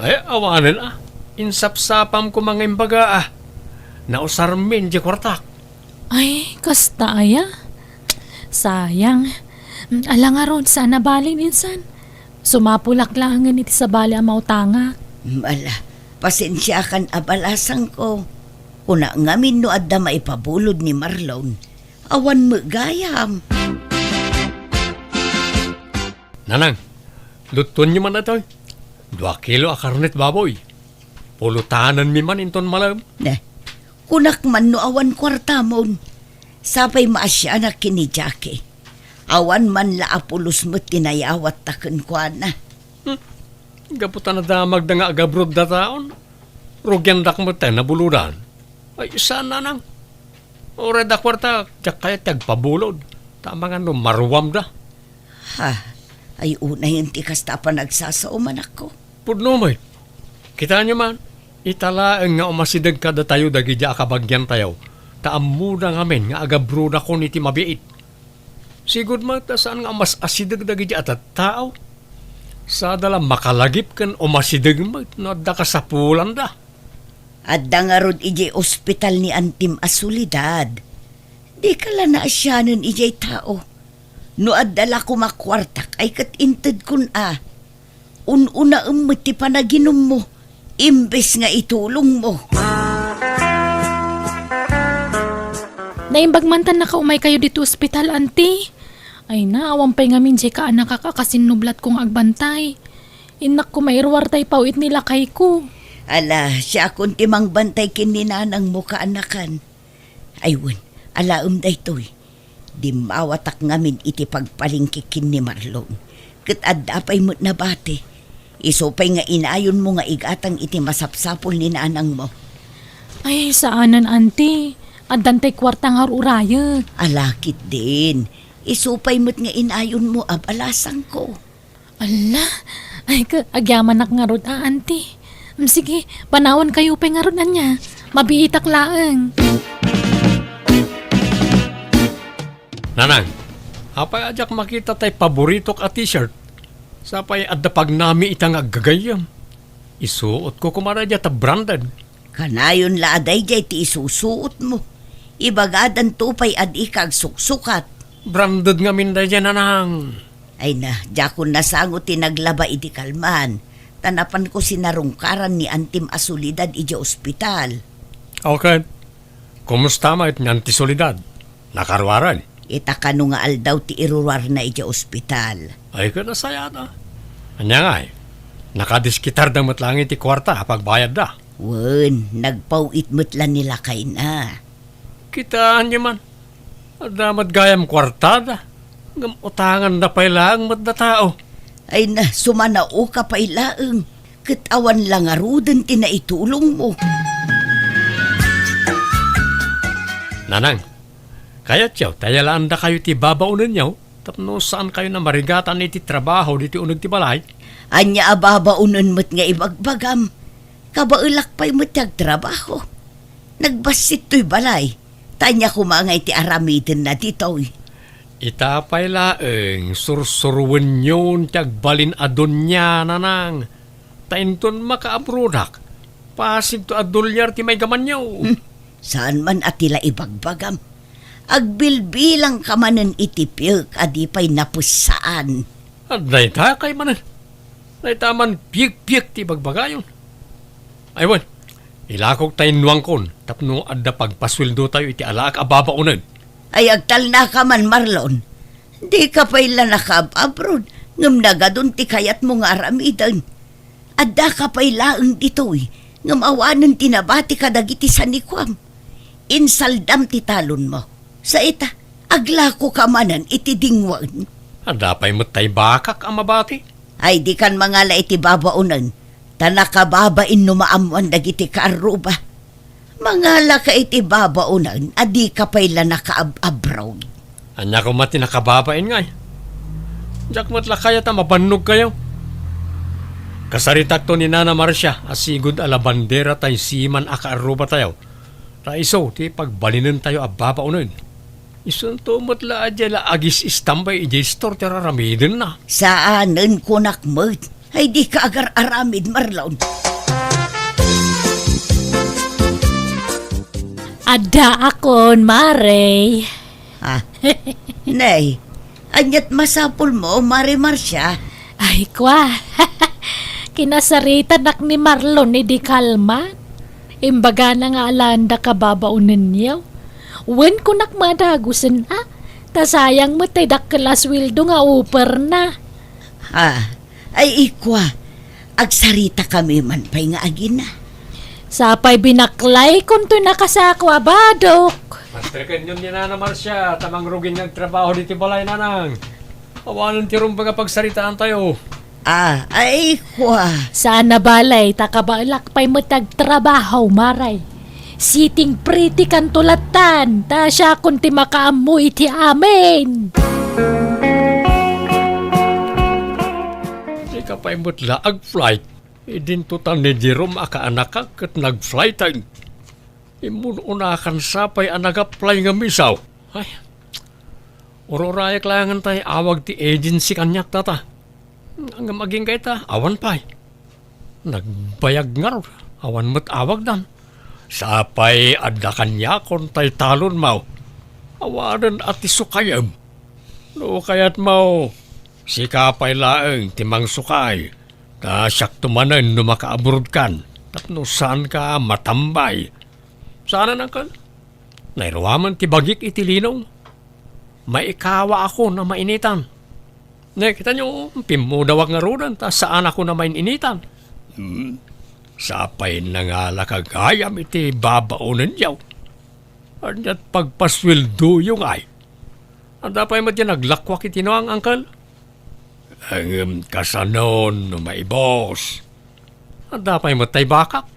Ay, awanan Insapsapam ko mga imbaga Nausarmin di kwartak. Ay, kasta aya. Sayang. Alang aron, sana balin Insan. Sumapulak lang iti sa bali ang mautanga. Mala, pasensya kan abalasang ko. Una ngamin no adda maipabulod ni Marlon. Awan mo gayam. Nanang, luton nyo man na ito. 2 kilo a karnet baboy. Pulutanan mi man inton malam. Ne, kunak man no awan kwarta mon. Sapay maasya na kini Jackie. Awan man la apulos mo tinayawat taken kwa na. Gaputan na damag na nga agabrod na taon. Rugyan dak mo tayo nabuludan. Ay, saan nanang? Ore da kwarta, tiyak kaya tagpabulod. Tama nga no, marwam da. Ha, ay unay yung tikas pa nagsasauman ako. Pudno mo kita nyo man, italaang nga umasidag kada tayo dagi di akabagyan tayo. Taamuda nga men nga agabruda ko niti mabiit. Sigud man ta saan nga mas asidag dagi di atat tao. Sa dala makalagip kan umasidag mo no da kasapulan da. Adda nga rod ijay ospital ni Antim Asulidad. Di ka la na asyanan ijay tao. No adala ko makwartak ay katinted kun a. Ununa ti panaginom mo. Imbes nga itulong mo. Naimbagmantan na kaumay kayo dito ospital, auntie. Ay na, awang pa'y ngamin siya ka anak kakakasinublat kong agbantay. Inak ko mairwartay pawit nila kay ko. Ala, siya akong timang bantay kininanang mo kaanakan. Aywan, alaam day to'y. Di mawatak ngamin iti pagpalingkikin ni Marlon. Kat adapay mo't nabate. Isopay nga inayon mo nga igatang iti masapsapol ni nanang mo. Ay, saanan, auntie? Adantay kwartang harurayag. Alakit din. Isupay mo't nga inayon mo abalasang ko. Ala, ay agyaman nak nga rod, auntie. Sige, panawan kayo pa nga rod na niya. Mabiitak laang. Nanang, apay ajak makita tay paboritok a t-shirt. Sapay adda pag nami itang agagayam. Isuot ko kumaradya ta branded. Kanayon la aday jay ti isusuot mo. Ibagadan tupay adi kag suksukat. Branded nga minday dyan, nanang. Ay na, jakon nasangot tinaglaba iti kalman. Tanapan ko sinarungkaran ni Antim Asulidad iti ospital. Okay. Kumusta ma it nyan ti solidad? Nakarwaran. Itakano nga aldaw ti irurar na iti ospital. Ay ka nasaya na. Anya nga nakadiskitar da matlangi ti kwarta pagbayad da. Wen, nagpauit mo't nila kay na. Kitaan niya man. Damat gayam kwartada. Utangan na pailang mat na tao. Ay na, sumanao ka pa ilaang. Katawan lang arudan tinaitulong mo. Nanang, kaya tiyaw, tayalaan da kayo ti babaunan niyaw. Tapno saan kayo na marigatan iti trabaho diti unag ti balay? Anya ababaunan mo't nga ibagbagam. Kabailak pa'y mo't trabaho. Nagbasit to'y balay. Tanya ko mga iti aramidin na dito'y. Itapay laeng sursurwen yun tagbalin adon niya, nanang. Tainton makaabrodak. Pasig to adolyar ti may gaman niyaw. Saan man atila ibagbagam. Agbilbilang ka manen itipilk adipay napusaan. At dayta kay manan. Daytaman piyek-piyek ti bagbagayon. Aywan, ilakog tayo nuwang kon. Tapno adda pagpasweldo tayo iti alaak ababaunan. Ay agtal na ka man, Marlon. Di ka pa'y lanakab-abroad. Ngam nagadun ti kayat mo nga aramidan. Adda ka pa'y laang dito'y. Ngam awanan tinabati ka dagiti sanikwam. Insaldam ti talon mo. Sa ita, aglako ka manan iti dingwan. Adda pa'y matay bakak ang mabati. Ay di kan mangala iti babaunan. Tanakababain numaamuan dagiti kaaruba. Mangala ka iti babaunan, adi ka pa'y lanakaab-abroad. Anya ko mati nakababain nga. Diyak matla kaya ta mabannog kayo. Kasaritak to ni Nana Marcia, asigod ala bandera tayo siman akaaruba tayo. Raiso, ti pagbalinan tayo ababaunan. Isun to matla adya la agis istambay ijay store tira ramidin na. Saanan ko nakmod, ay di ka agar aramid, Marlon. Ada akon, Mare. Ha? Nay, anyat masapul mo, Mari Marcia. Ay, kwa. Kinasarita nak ni Marlon ni di kalman. Imbaga na nga alanda ka babaunan niyaw. Wen ko nakmadagusan tasayang mo tay dakkelas wildo nga upper na. Ay ikwa. Agsarita kami man pa'y nga agina. Sapay binaklay kung to nakasako abadok. Master kanyon niya na naman siya, tamang rugin ng trabaho dito balay nanang. Awanan tirong baga pagsaritaan tayo. Ay ikwa. Sana balay takabalak pa'y matagtrabaho maray. Siting pretty kan tulatan, ta siya kung ti makaamoy ti amin. Di ka pa'y mutla ag-flight. Idin total ni Jerome akaanak ka kat nag-flightan. Imun unakan sapay anag-apply nga misaw. Ay, ururayak langan tayo awag ti agency kanyak tata. Ang maging kaita, awan pa'y. Nagbayag nga ro, awan mo't awag dan. Sapay adda kanya kon tay talon mau. Awanan at isukayam. No kayat mau, si kapay laeng timang sukay. Ta siyak tumanan no makaaburod kan. Tapno saan ka matambay. Sana nang kan? Nairawaman ti bagik itilinong. Maikawa ako na mainitan. Ne, kita nyo, pimudawag nga rodan, ta saan ako na mainitan. Sapay na nga lakagayam iti babaonan yaw. Anyat pagpaswildo yung ay. Ang dapay mo dyan naglakwak iti no ang angkal. Ang kasanon no may boss. Ang dapay mo tay bakak.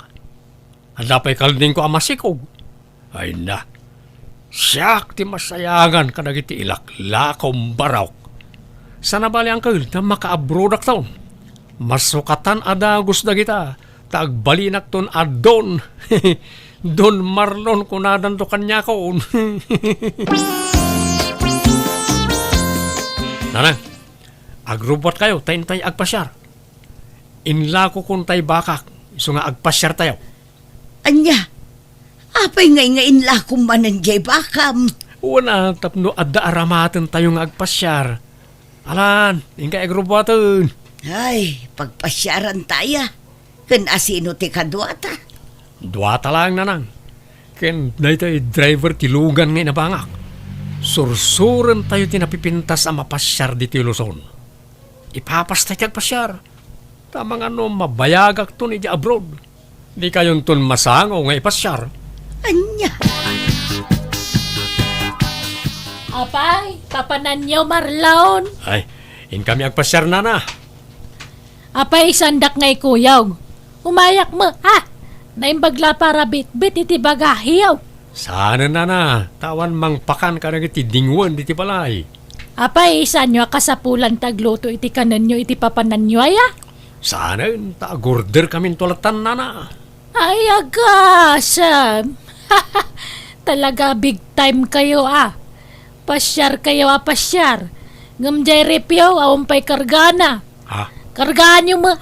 Ang dapay kalding ko amasikog. Ay na. Siyak ti masayangan ka nagiti ilaklakom barawk. Sana bali angkal na makaabrodak taon. Masukatan adagus na kita. Tagbalinak ton adon. Don Marlon kunadan to kanya ko. Nanang, agrobot kayo, tayo agpasyar. Inla ko kung tayo bakak, iso nga agpasyar tayo. Anya, apay nga inla kong mananjay bakam. Una, tapno adda aramatan tayo nga agpasyar. Alan, ingka agrobotan. Ay, pagpasyaran taya. Kan asino ti kadwata. Duwata lang nanang. Ken, dahi tayo driver tilugan ngay nabangak. Sursuran tayo tinapipintas ang mapasyar di Luzon. Ipapas tayo agpasyar. Tamang ano, mabayagak to ni abroad. Di kayon ton masango nga ipasyar. Anya, Apay, kapanan niyo Marlon. Ay, in kami agpasyar na. Apay, sandak ngay kuyaw. Umayak mo, naimbagla para bit-bit iti bagahiyaw. Sana na. Tawan mang pakan ka na iti dingwan di ti balay. Apay, isan nyo kasapulan tagluto iti kanan nyo iti papanan nyo aya? Sana ta-order kami tulatan na. Ay, agasam. Talaga big time kayo Pasyar kayo pasyar. Ngamjay repyo, awampay kargana. Ha? Kargaan nyo mo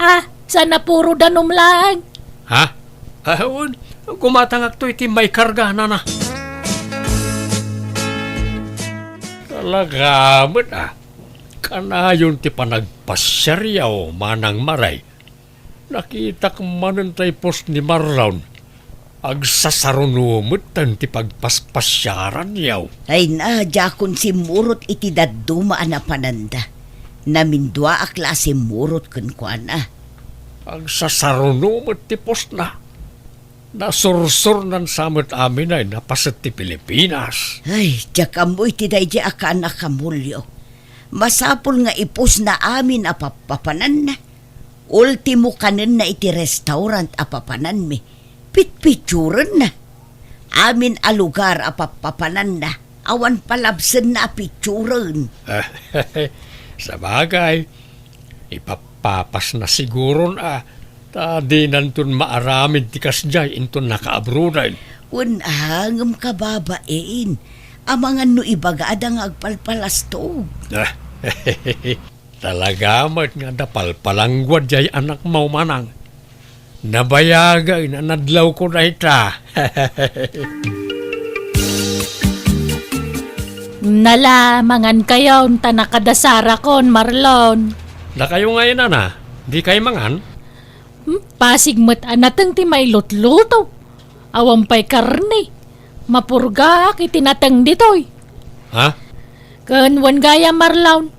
Sana puro danom lang. Ha? Ahon, kumatangak to iti may karga na. Talaga mo Kanayon ti panagpasyaryaw manang maray. Nakita k manan tay post ni Marlon. Agsasarunumot tan ti pagpaspasyaran yaw. ay na, jakon si murot iti daddumaan na pananda. Namindwa a klase murot kun kuana. Agsasarunumot ti post na. Nasursur nan samot amin ay napasat ti Pilipinas. Ay, jakamoy ti daydi akan nakamulyo. Masapol nga ipos na amin apapapanan na. Ultimo kanin na iti restaurant apapanan mi. Pitpituran na. Amin a lugar apapapanan na. Awan palabsen na apituran. Sa bagay, ipapapas na siguro di nantun maaramid ti kasjay intun nakaabrudan. Unahangam kababain. Amangan no ibagada nga agpalpalasto. Talaga mat nga dapalpalangwad jay anak mau manang. Nabayagay na nadlaw ko na ita. Nalamangan kayo ta nakadasara kon Marlon. Na kayo ngayon di kayo mangan? Pasig mo't anatang ti may lutluto. Awampay karne. Mapurga itinatang ditoy. Ha? Kanwan gaya Marlon.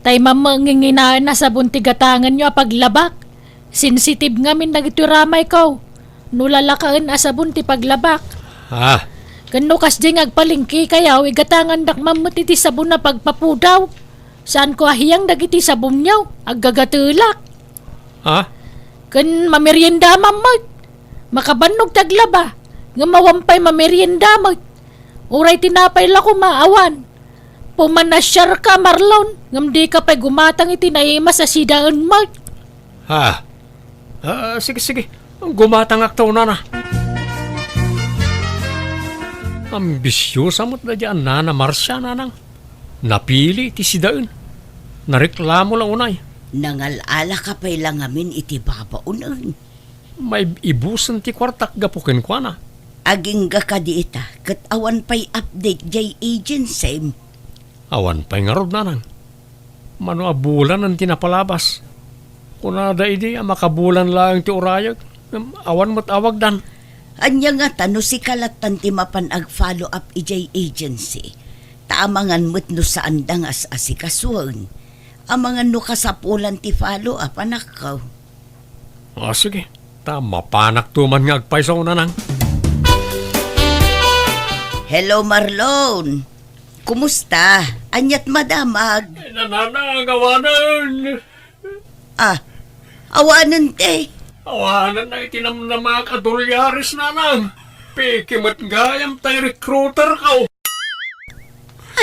Tay mamanginginaan na sa buntigatangan nyo paglabak. Sensitive nga min nagituramay ko. Nulalakaan asabon ti paglabak. Ha? Kano kas di ngagpalingki kayaw, igatangan dak mamutiti sabon na pagpapudaw. Saan ko ahiyang dagiti sabon nyaw, aggagatulak. Ha? Kan mamerienda mamag. Makabanog taglaba. Nga mawampay mamerienda mag. Uray tinapay lako maawan. Pumanasyar ka Marlon. Ngam di ka pa'y gumatang itinayima sa sidaan mag. Ha? Sige, sige. Gumatang aktaw na. Ambisyosa mo't na dyan, Nana Marcia, nanang. Napili ti sidain. Nareklamo lang unay. Nangalala ka pa'y lang amin iti babaunan. May ibusan ti kwartak gapukin kwa na. Aging ga ka diita, kat awan pa'y update jay agency. Awan pa'y nga rod, nanang. Mano abulan ang tinapalabas. Kunada idi, makabulan lang ti urayag. Awan mo't awag dan. Anya nga tano si kalatan ti mapan ag-follow up ijay agency. Taamangan mo't no saan dangas asikasuan. Amangan no kasapulan ti follow up anak ko. Sige. Tama panak tuman nga agpaisaw nanang. Hello Marlon. Kumusta? Anyat madamag. Nananang, awanan. Awanan te. Awanan na itinam na mga kadulyaris nanang. Pikimat gayam tay recruiter ka.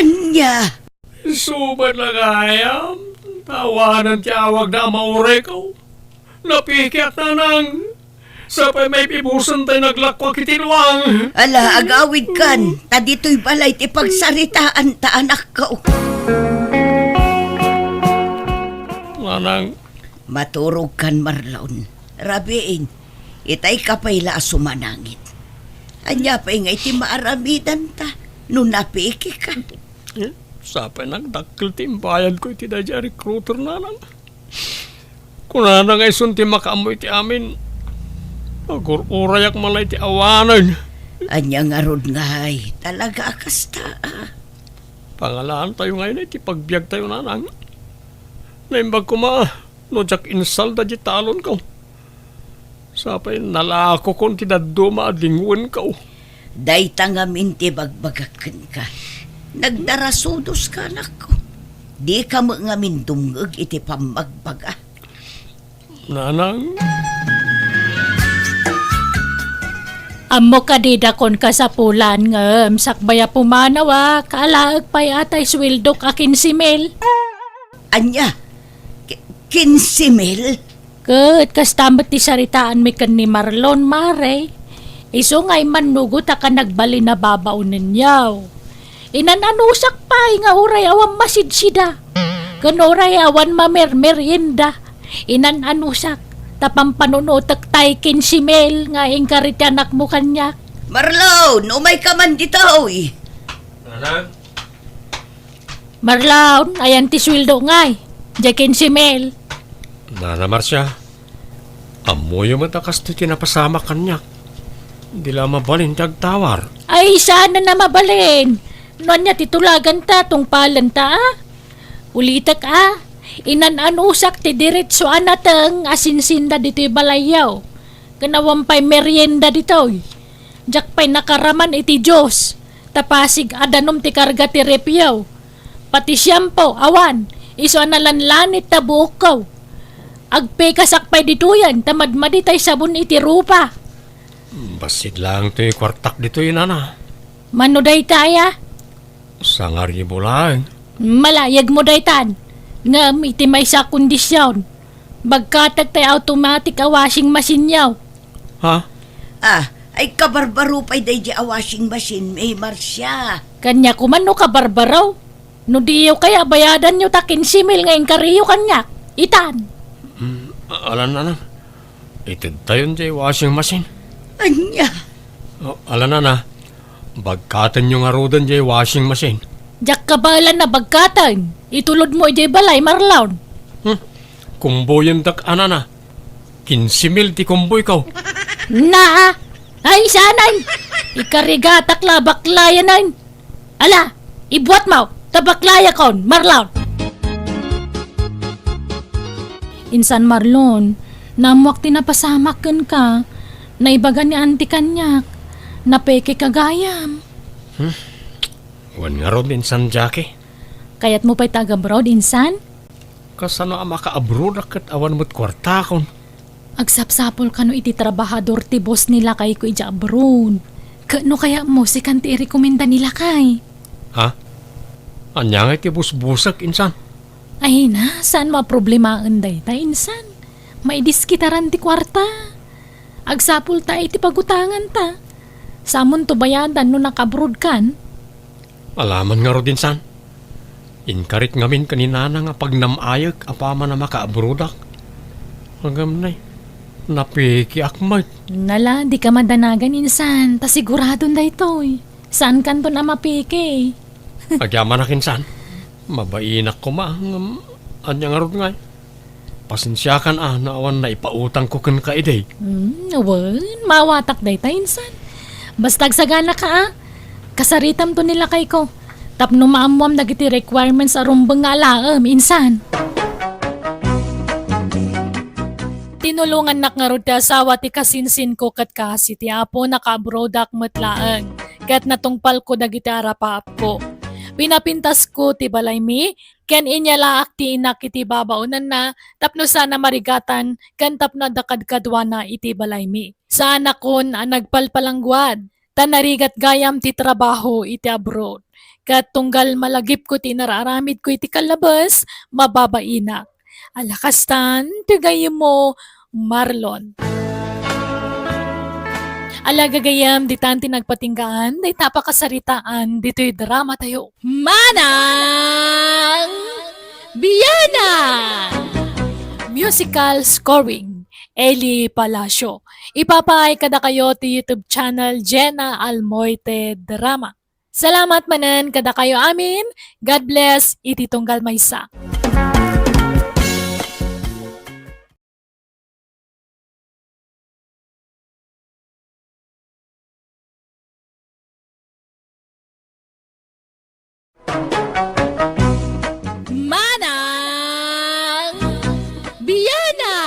Anya? Subat na gayam. Tawanan ti awag na mauray ka. Napikiat nanang. Sapay may pibusan tayo naglakwak itinwang. Ala, agawid kan. Ta dito'y balay ti pagsaritaan ta anak ko. Nanang, Maturog kan Marlon. Rabiin, itay kapayla sumanangit. Anya pa nga iti maaramidan ta. Nung napiki ka. sapay nagdakkel ti imbayad ko iti dadya recruiter nanang. Kunana nga isun ti makaamoy ti amin. Agururayak malay ti awanan. Anya nga rod nga ay, talaga akas ta. Pangalaan tayo ngayon iti pagbiag tayo nanang. Naimbag ko no jak insal da di talon ko. Sapay nalako kon ti daduma adinguan ko. Day tangamin ti bagbagakan ka. Nagdarasudos ka anak ko. Di ka mo ngamin dumngag iti pamagbaga. Nanang, Amo ka didakon ka sa pulan ngem sakbaya pumanawa kaalaag pa'y atay swildok akin si Mel. Anya, 15 mil? Kat kastamot ti saritaan mi kan ni Marlon mare. Iso nga'y manugot ka nagbali na babaunin yaw. Inananusak pa'y nga uray awan masidsida. Kanoray awan mamermerienda. Inananusak. Tapang panunutak tay kin si Mel nga ingkarit anak mo kanya. Marlon, umay ka man dito, oy. nanang, Marlon, ayan ti swildo ngay. Jakin si Mel. Nana Marcia, amoy yung matakas ti tinapasama kanyak. Hindi lang mabalin tagtawar. Ay, sana na mabalin. Noon niya titulagan ta tong palanta Ulitak Inananusak ti diretso anatang asinsinda dito'y balayaw. Kanawampay merienda dito'y. Jak pa'y nakaraman iti Diyos. Tapasig adanom ti karga ti repyaw. Pati siyampo, awan. Iso analanlanit ta bukaw. Agpe kasakpay ditoyan, tamadmadi tay sabon iti rupa. Basid lang ito'y kwartak dito yun, nana. Manuday taya? Sangari mo lang. Malayag mo daytan. Ngam iti may sa kondisyon. Bagkatag tay automatic a washing machine yaw. Ha? Ay kabarbaro pa'y day di a washing machine, may Marcia. Kanya kumano ka barbaraw. No diyo kaya bayadan nyo takin simil ngayon kariyo kanya. Itan. Alan, nana. Itid tayo dyan washing machine. Anya? Alan, nana. Bagkatan yung arudan dyan washing machine. Jak kabalan na bagkatan. Itulod mo ijay balay marlawn. Kumboy yung dak, anana. 15,000 ti kumboy ko. Na ay sanay. Ikarigatak la baklayanan. Ala, ibuat mo. Tabaklaya kon, marlawn. Insan Marlon, namuak tinapasamak kan ka, naibaga ni auntie kanyak, napeke kagayam. Wan nga ron insan Jackie. Kayat mo pa'y taga-abroad, insan? Kasano ang maka-abroad akat awan mo't kwarta kon. Agsapsapol ka no iti trabahador ti boss nila kay ko ija abroad. Kano kaya mo si kanti i-rekomenda nila kay? Ha? Anya nga iti busbusak insan. Ay na, saan maproblemaan day ta, insan? Maidiskitaran ti kwarta. Agsapol ta iti pagutangan ta. Samon to bayadan no nakabroad kan? Alaman nga ron insan. Inkarit ngamin kaninana nga pag namayag apama na maka-abroad ak. Hanggang na napiki akmat. Nala, di ka madanagan, insan. Ta siguradon day toy. Saan kanto na mapike? Agyaman ak insan. Mabainak ko anya nga ron nga. Pasensya kan na awan na ipautang ko kan ka iday. Awan, mawatak day ta, insan. Basta agsagana ka Kasaritam to nila kay ko. Tapno maamuam dagiti requirements a rumbang nga alaam, insan. Tinulungan nak nga rod ti asawa ti kasinsin ko kat kasi ti apo naka-abroad ak matlaan. Kat natungpal ko dagiti arapaap ko. Pinapintas ko ti balay mi, ken inyalaak ti inak iti babaunan na, tapno sana marigatan, ken tapno dakadkadwa na iti balay mi. Sa anak kon nagpalpalangguad, tanarigat gayam ti trabaho iti abroad. Kat tunggal malagip ko ti nararamid ko iti kalabas, mababainak. Alakastan, tigayim mo, Marlon. Alagagayam, di tanti nagpatinggaan, di tapakasaritaan, dito'y drama tayo. Manang Biyana! Musical scoring, Eli Palacio. Ipapay kada kayo ti YouTube channel Jenna Almoite Drama. Salamat manan kada kayo amin. God bless, iti tunggal maysa. Manang Biyana!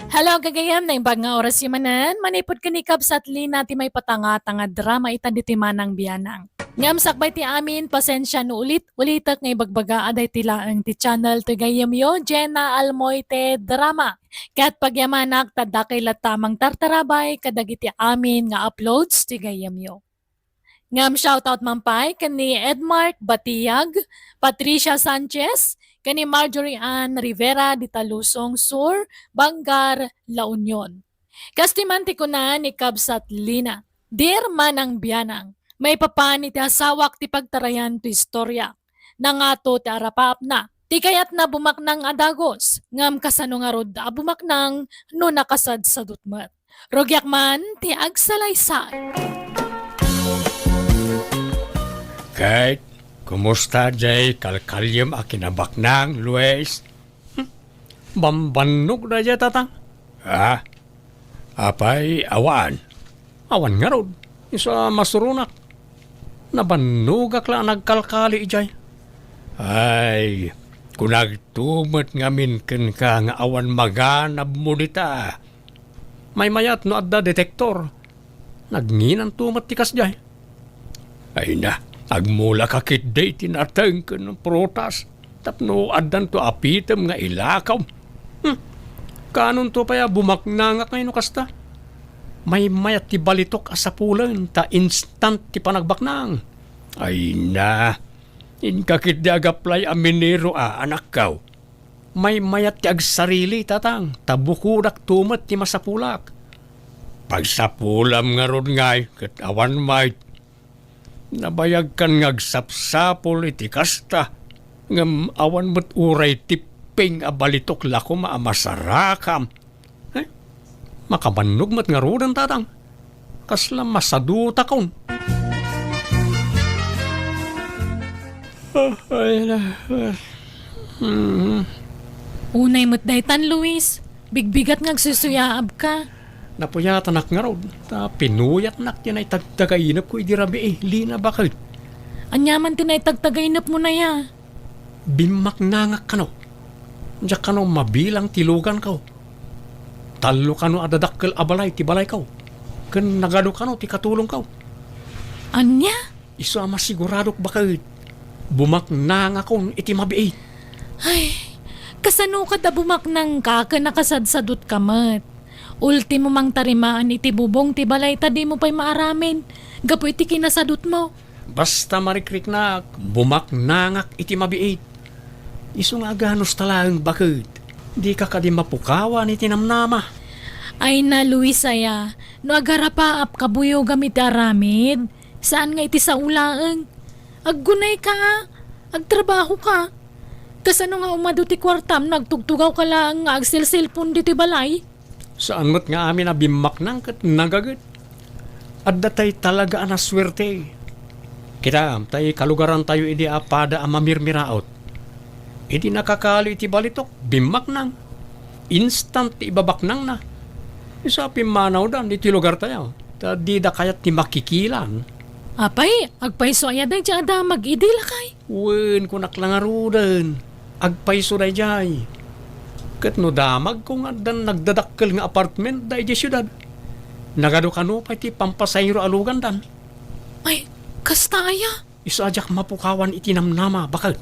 Hello gagayam na imbag nga oras manan, manipod kanikab sa atlina ti may patanga-tanga drama itan diti Manang Biyanang. Ngam sakbay ti amin, pasensya no ulitak nga ibagbaga aday tilaang ti channel ti gayam yo, Jenna Almoite Drama. Kat pagyamanak tadakay tamang tartarabay kadagiti amin nga uploads ti gayam yo. Ngam shoutout mampay kani Edmark Batiyag, Patricia Sanchez, kani Marjorie Ann Rivera di Talusong Sur, Bangar, La Union. Kastimanti ko na ni Kabsat Lina, Dear Manang Biyanang, may papani ti asawak ti pagtarayan ti istorya. Nangato ti arapap na, ti kayat na bumaknang adagos, ngam kasano nga rod bumaknang no nakasad sa dutmat. Rogyak man ti agsalaysay. Kate, kumusta jay kalkalyam akinabaknang, Luis? Bambanok na jay tatang? Apay awan. Awan nga rod. Isa masurunak. Nabanugak lang nagkalkali jay. Ay, kung nagtumot ngamin ken ka nga awan maganab mo dita. May mayat no adda detektor. Nagnginan tumat tikas jay. Ay na. Agmula kakit day tinatang ka ng protas. Tapno adan to apitam nga ilakaw. Kanon to paya bumaknangak ngayon kasta. May mayat ti balitok asapulan ta instant ti panagbaknang. Ay na. Inkakit di agaplay aminero anak kaw. May mayat ti agsarili tatang. Tabukudak tumat ti masapulak. Pagsapulam nga ron ngay kat awan may nabayag kan ngagsapsapol iti kasta. Ngam awan mo't uray tiping abalitok lako maamasarakam. Makabannog mat nga rodan tatang. Kasla masaduta kon. Unay mo't daytan, Luis. Bigbigat ngagsusuyaab ka. Napuyat anak nga rod. Pinuyat nak yan ay tagtagainap ko idirabi lina bakit? Anyaman tinay tagtagainap mo na ya. Bimaknangak ka no. Diyak ka no mabilang tilugan ka. Talo ka no adadakkel abalay ti balay ka. Kan nagado ka no ti katulong ka. Anya? Isu ama siguradok bakit bumak na nga kong iti mabiit. Ay, kasano ka da bumaknang ka nakasadsadot ka mat. Ultimo mang tarimaan iti bubong ti balay ta di mo pa'y maaramin. Gapo iti kinasadot mo. Basta marikrik na bumak nangak iti mabiit. Isu nga ganos talang bakit di ka kadi mapukawan iti namnama. Ay na Luisaya, no agarapaap kabuyo gamit aramid. Saan nga iti sa ulaang? Aggunay ka, agtrabaho ka. Kasano nga umado ti kwartam, nagtugtugaw ka lang nga agsilsilpon diti balay? Saan mo't nga amin na bimak nang kat nagagat. At datay talaga na swerte. Kita, tay kalugaran tayo idi apada amamirmiraot. Idi nakakali iti balitok, bimak nang. Instant ibabak nang na. Isa pimanaw dan iti lugar tayo. Di da kayat ti makikilan. Apay, agpaiso ayaday di ada mag-idila kay. Wen kunak lang arudan. Agpaiso day jay. Kat no damag kung adan nagdadakkel nga apartment day di syudad. Nagado kano pa iti pampasayro alugan dan. Ay, kastaya. Isadyak mapukawan iti namnama bakit?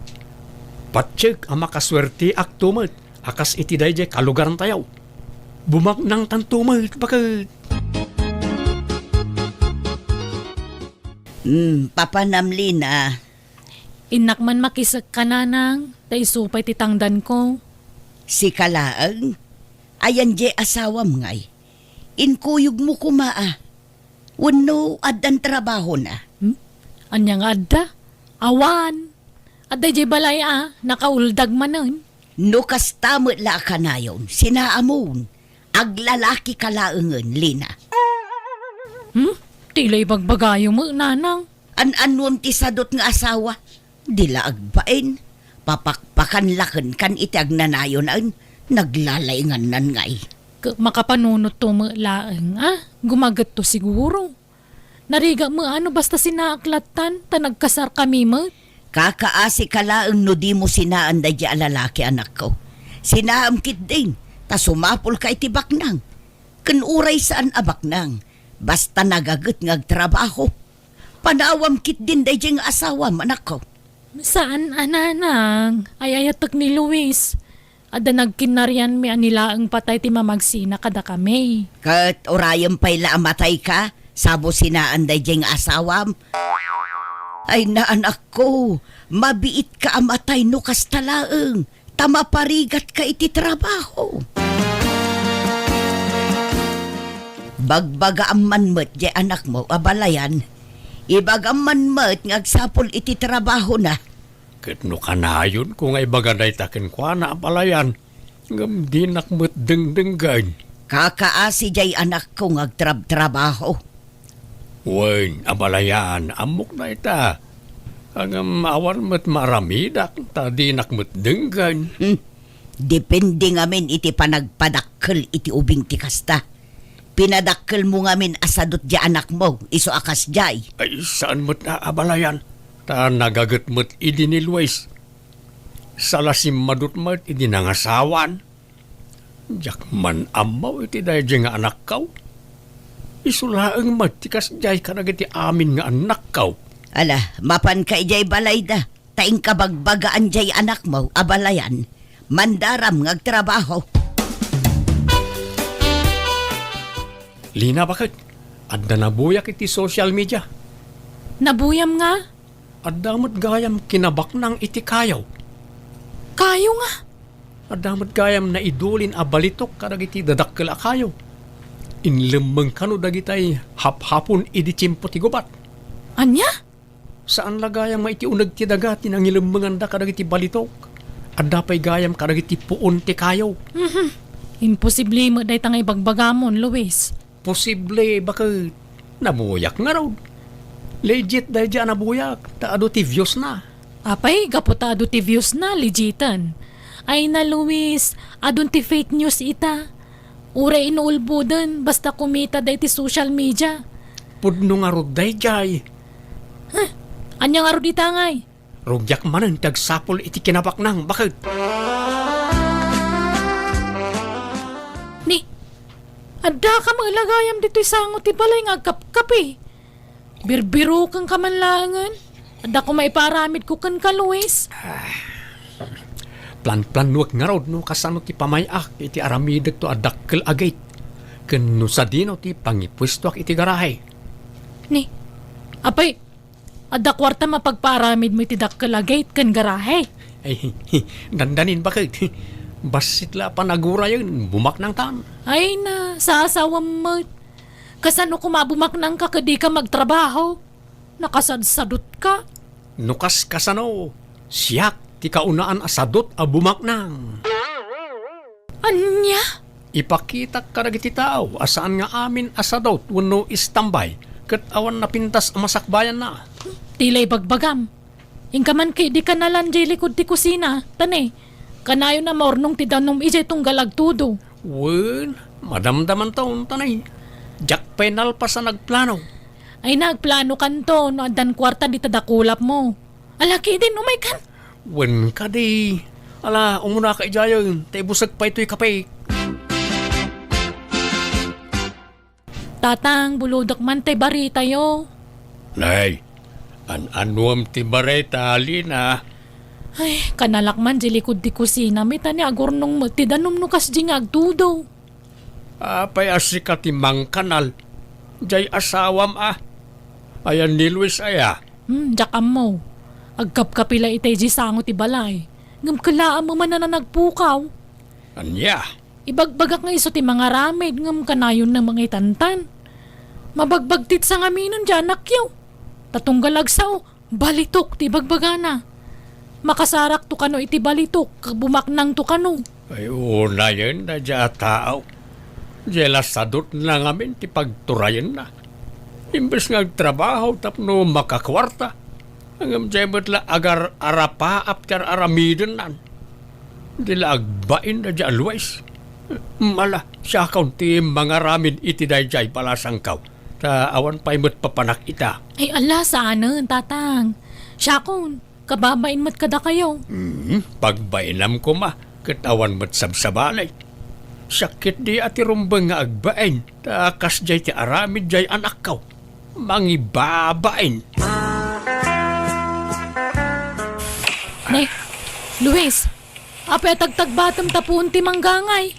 Patsyek ang makaswerte aktumet. Akas iti day jay kalugaran tayaw. Bumak nang tantumet bakit? Papanamlina. Inak man makisak ka nanang, tay supay titangdan ko. Si Kalaang, ayan je asawam ngay. Inkuyog mo kumaa. Wano adan trabaho na. Anyang adda, awan. Adda jay balay nakauldag manon. No kastamot la ka na yun, sinaamon. Aglalaki kalaangan, Lina. Tila'y bagbagayo mo, nanang. An-anuam ti sadot nga asawa. Dila agbain. Papakpakan lakan kan iti agnanayon naglalayngan nan ngay. Makapanunot to mo laang, Gumagat to siguro. Nariga mo basta sinaaklatan, ta nagkasar kami mo. Kakaasi ka laang no di mo sinaan da di alalaki anak ko. Sinaamkit din, ta sumapol ka iti baknang. Kanuray saan abaknang, basta nagagat ngagtrabaho. Panawam kit din da di nga asawam anak ko. Saan ananang? Ay ayatak ni Luis. Ada nagkinaryan mi anila ang patay ti mamagsina kada kami. Kat orayam pa'y laamatay ka, sabo sinaan da di nga asawam. Ay na anak ko, mabiit ka amatay no kastalaeng, tamaparigat ka iti trabaho. Bagbaga ang manmet di anak mo, abalayan. Ibagam manmet ngagsapol iti trabaho na. Kat no kanayon kung ay bagaday takin kwa na apalayan. Ngam di nakmet dengdenggan. Kakaasi jay anak ko ngagtrab-trabaho. Wen, abalayan, amok na ita. Ang awan met maramidak, tadi nakmet denggan. Depende ngamin iti panagpadakkel iti ubing ti kasta. Pinadakkel mo ngamin asadot di anak mo, iso akas jay. Ay, saan mo't na abalayan? Ta nagagat mo't idi ni Luis. Salasim madut mo't idi nangasawan. Jak man amaw iti dahi nga anak kaw. Isulaang matikas jay ka iti amin nga anak kaw. Ala, mapan ka ijay balay da. Taing kabagbagaan jay anak mo, abalayan. Mandaram ngagtrabaho. Lina, bakit? Adda nabuyak iti social media. Nabuyam nga. Adda mo't gayam kinabak ng iti kayaw. Kayo nga. Adda mo't gayam na idulin a balitok kadag iti dadakkel a kayaw. Inlemeng kano dagitay hap-hapon idi tiyempo ti gubat. Anya? Saan lagayam maiti unag ti dagat tinang ilemmengan da kadag iti balitok. Adda pa'y gayam kadag iti puon ti kayaw. Imposible mo day tangay bagbagamon, Luis. Posible bakit nabuyak nga raw. Legit dahil dyan nabuyak. Taado ti views na. Apay, gaputado ti views na, legitan. Ay na, Luis, adun ti fake news ita. Ura inuulbo dun, basta kumita day ti social media. Pudno nga rod day jay. Anya nga ro di tangay? Rugyak manan tagsapol iti kinabak nang. Bakit? Adda ka mga lagayam dito'y sangot ti balay nga kap-kapi. Birbiro kang kamanlangan. Adda ko maiparamid ko kan ka, Luis. Plan-planuak nga rod no kasano ti pamayak iti aramidag to adakkel agait. Ken no sa dino ti pangipwesto iti garahe. Ni, apay, adda kwarta mapagparamid mo iti dakkalagay kan garahe. Ay, dandanin bakit? Basit la panagura yun, bumak ng tan. Ay na, sa asawam mo. Kasano kumabumak nang ka kadi ka magtrabaho? Nakasadsadot ka? Nukas kasano, siyak ti kaunaan asadot a bumak nang. Anya? Ipakita ka iti tao, asaan nga amin asadot, wano istambay, kat awan napintas masakbayan na. Tilay bagbagam. Ingka man kay di ka nalanjay likod ti kusina. Tane, kanayo na maornong ti danom ijay tunggalag tudo. Wen, madamdaman taon tanay. Jack penal pa sa nagplano. Ay nagplano kanto no adan kwarta di tadakulap mo. Alaki din umay kan. Wen ka di. Ala, umuna ka ijayon, tay busag pa ito'y kapay. Tatang, buludak man tay barita yo. Nay, an-anuam ti bareta, Lina. Ay, kanalakman di likod ti kusina. May tani agornong mo ti danom no kas di nga agtudo. Apay asika ti mang kanal. Jay asawam Ayan ni Luis aya. Jakam mo. Agkap-kapila itay di sango ti balay. Ngam kalaan mo man na nagpukaw. Anya, Ibagbagak nga iso ti mga ramid ngam kanayon na mga itantan. Mabagbagtit sa ngaminon dyan nakyaw. Tatunggalag sao, balitok ti bagbagana. Makasarak to kano iti balitok, bumaknang to kano. ay una yun na dya tao. Jela sadot na ngamin ti pagturayan na. Imbes nga trabaho tapno makakwarta. Hanggang jemot la agar arapa apter aramidon nan. Dila agbain na dya always. Mala, siya kaunti mga ramin iti dayjay palasang kaw. Ta awan pa imot papanak ita. Ay ala, saanan, tatang. Syakon, kababain mat kada kayo. Pagbainam ko ma, katawan mo't sabsabalay. Sakit di ati rumbang nga agbain. Ta kas jay ti aramid jay anak kaw. Mangibabain. Ne, Luis, apay tagtagbatam tapun ti manggangay.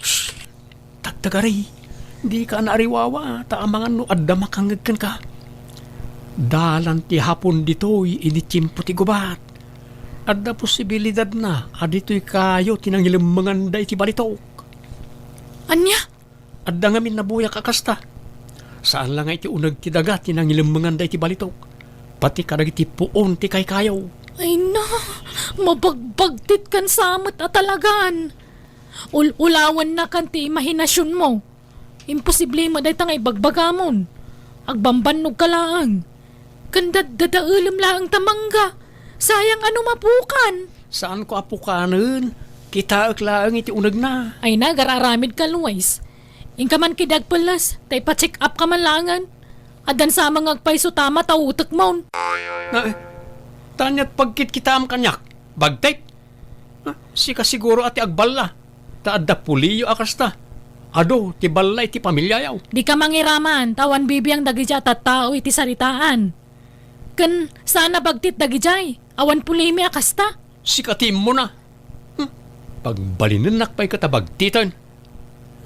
Tagtagari, di ka naariwawa, taamangan no adda makangagkan ka. Dalan ti hapon dito'y initsimpo ti gubat. Adda posibilidad na, adito'y kayo tinangilamangan da iti balitok. Anya? Adda ngamin nabuya kakasta. Saan lang iti unag ti daga tinangilamangan da iti balitok. Pati kadag iti puon ti kay kayaw. Ay na, mabagbagtit kan samot at talagan. Ulawan na kan ti imahinasyon mo. Imposible mo dahi tangay bagbagamon. Agbambanog ka lang. Kandad dadaulam lang tamangga. Sayang ano mapukan. Saan ko apukanan? Kita lang iti unag na. Ay na, gararamid ka, Luis. Ingka man kidag pelas, tay pa-check up ka man langan. Adan sa mga agpaiso tama tautak mo. Tanya't pagkit kita am kanyak. Bagtek. Sika siguro ati agballa. Taadda puliyo akasta. Ado, ti balay ti pamilya yaw. Di ka mangiraman, tawan bibiyang dagijay at tao iti saritaan. Kan sana bagtit dagijay, awan pulimi akasta. Sikatim mo na. Pagbalinan nakpay katabagtitan.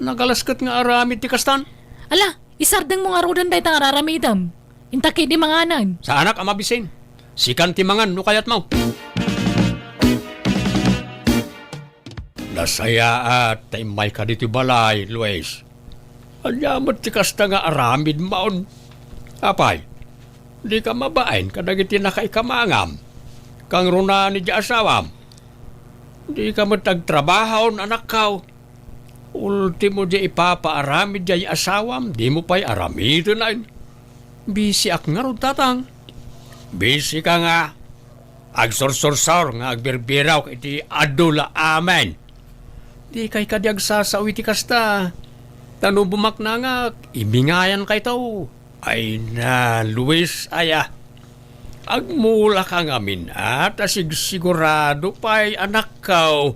Nagalaskat nga aramid ti kastan. Ala, isardeng mo nga rodan day tang araramidam. Intaki di manganan. Sa anak amabisin. Sikan ti mangan no kayat mo. Nasaya at taimay ka dito balay, Luis. Anyamat ti kasta nga aramid maon. Apay, di ka mabain kadagiti nakaikamangam. Kang runa ni di asawam. Di ka matagtrabaho anak kaw. Ultimo di ipapaaramid di asawam, di mo pa'y aramid na. Bisi ak nga ron tatang. Bisi ka nga. Agsorsor-sor nga agbirbiraw iti adula amen. Di kay kadyag sasawi ti kasta. Tano bumak na nga, ibingayan kay tao. Ay na, Luis, aya. Agmula ka ngamin at sigurado pa'y anak kaw.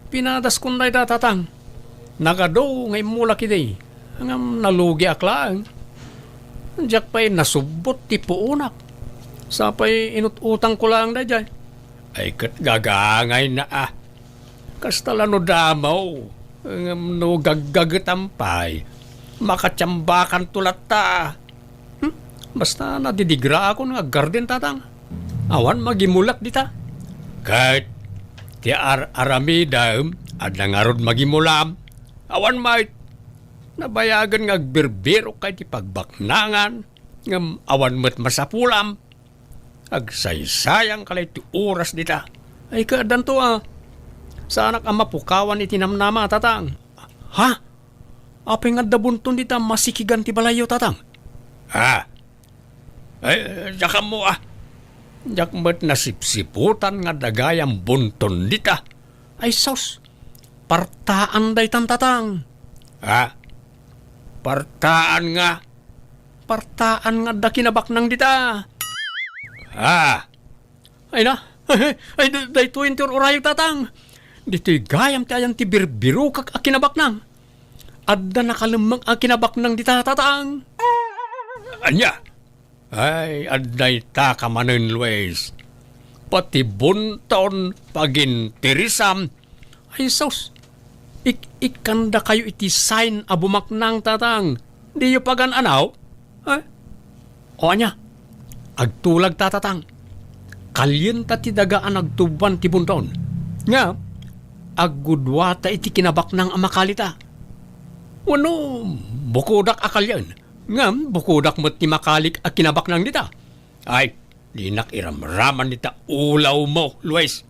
Pinadas kun na itatang. Nagado ngay mula kiday. Ang nalugi aklaan. Diyak pa'y nasubot ti puunak. Sapay inututang ko lang na dyan. Ay kat gagangay na Kastala no damaw. No gaggagatampay. Makatsambakan tulat ta. Basta nadidigra ako nga garden tatang. Awan magimulat dita. Kahit ti aramidam at nangarod magimulam. Awan mait. Nabayagan nga agbirbiro kay ti pagbaknangan. Ngam awan mo't masapulam. Agsaysayang kalay ti oras dita. Ay kaadan to Sa anak ang mapukawan iti namnama tatang. Ha? Apay nga dabunton dita masikigan ti balayo tatang. Ay, diyak mo Diyak mo't nasipsiputan nga dagayang bunton dita. Ay sos, partaan day tan tatang. Partaan nga. Partaan nga da kinabaknang dita. Ay na. Ay day 20 orayo tatang. Dito'y gayam ti ayan ti birbiru kak akinabaknang. Adda nakalamang akinabaknang dita tatang. Anya. Ay adday ta kamanen Luis. Pati bunton pagintirisam. Ay sos. Ikanda kayo iti sign abumaknang tatang. Di yu pagan anaw? O anya. Agtulag tatatang. Kalyen ta ti dagaan agtuban ti bunton. Nga, aggudwata iti kinabaknang amakalita. Wano, bukudak akalyan. Nga, bukudak mo't ti makalik a kinabaknang dita. Ay, di nakiramraman dita ulaw mo, Luis.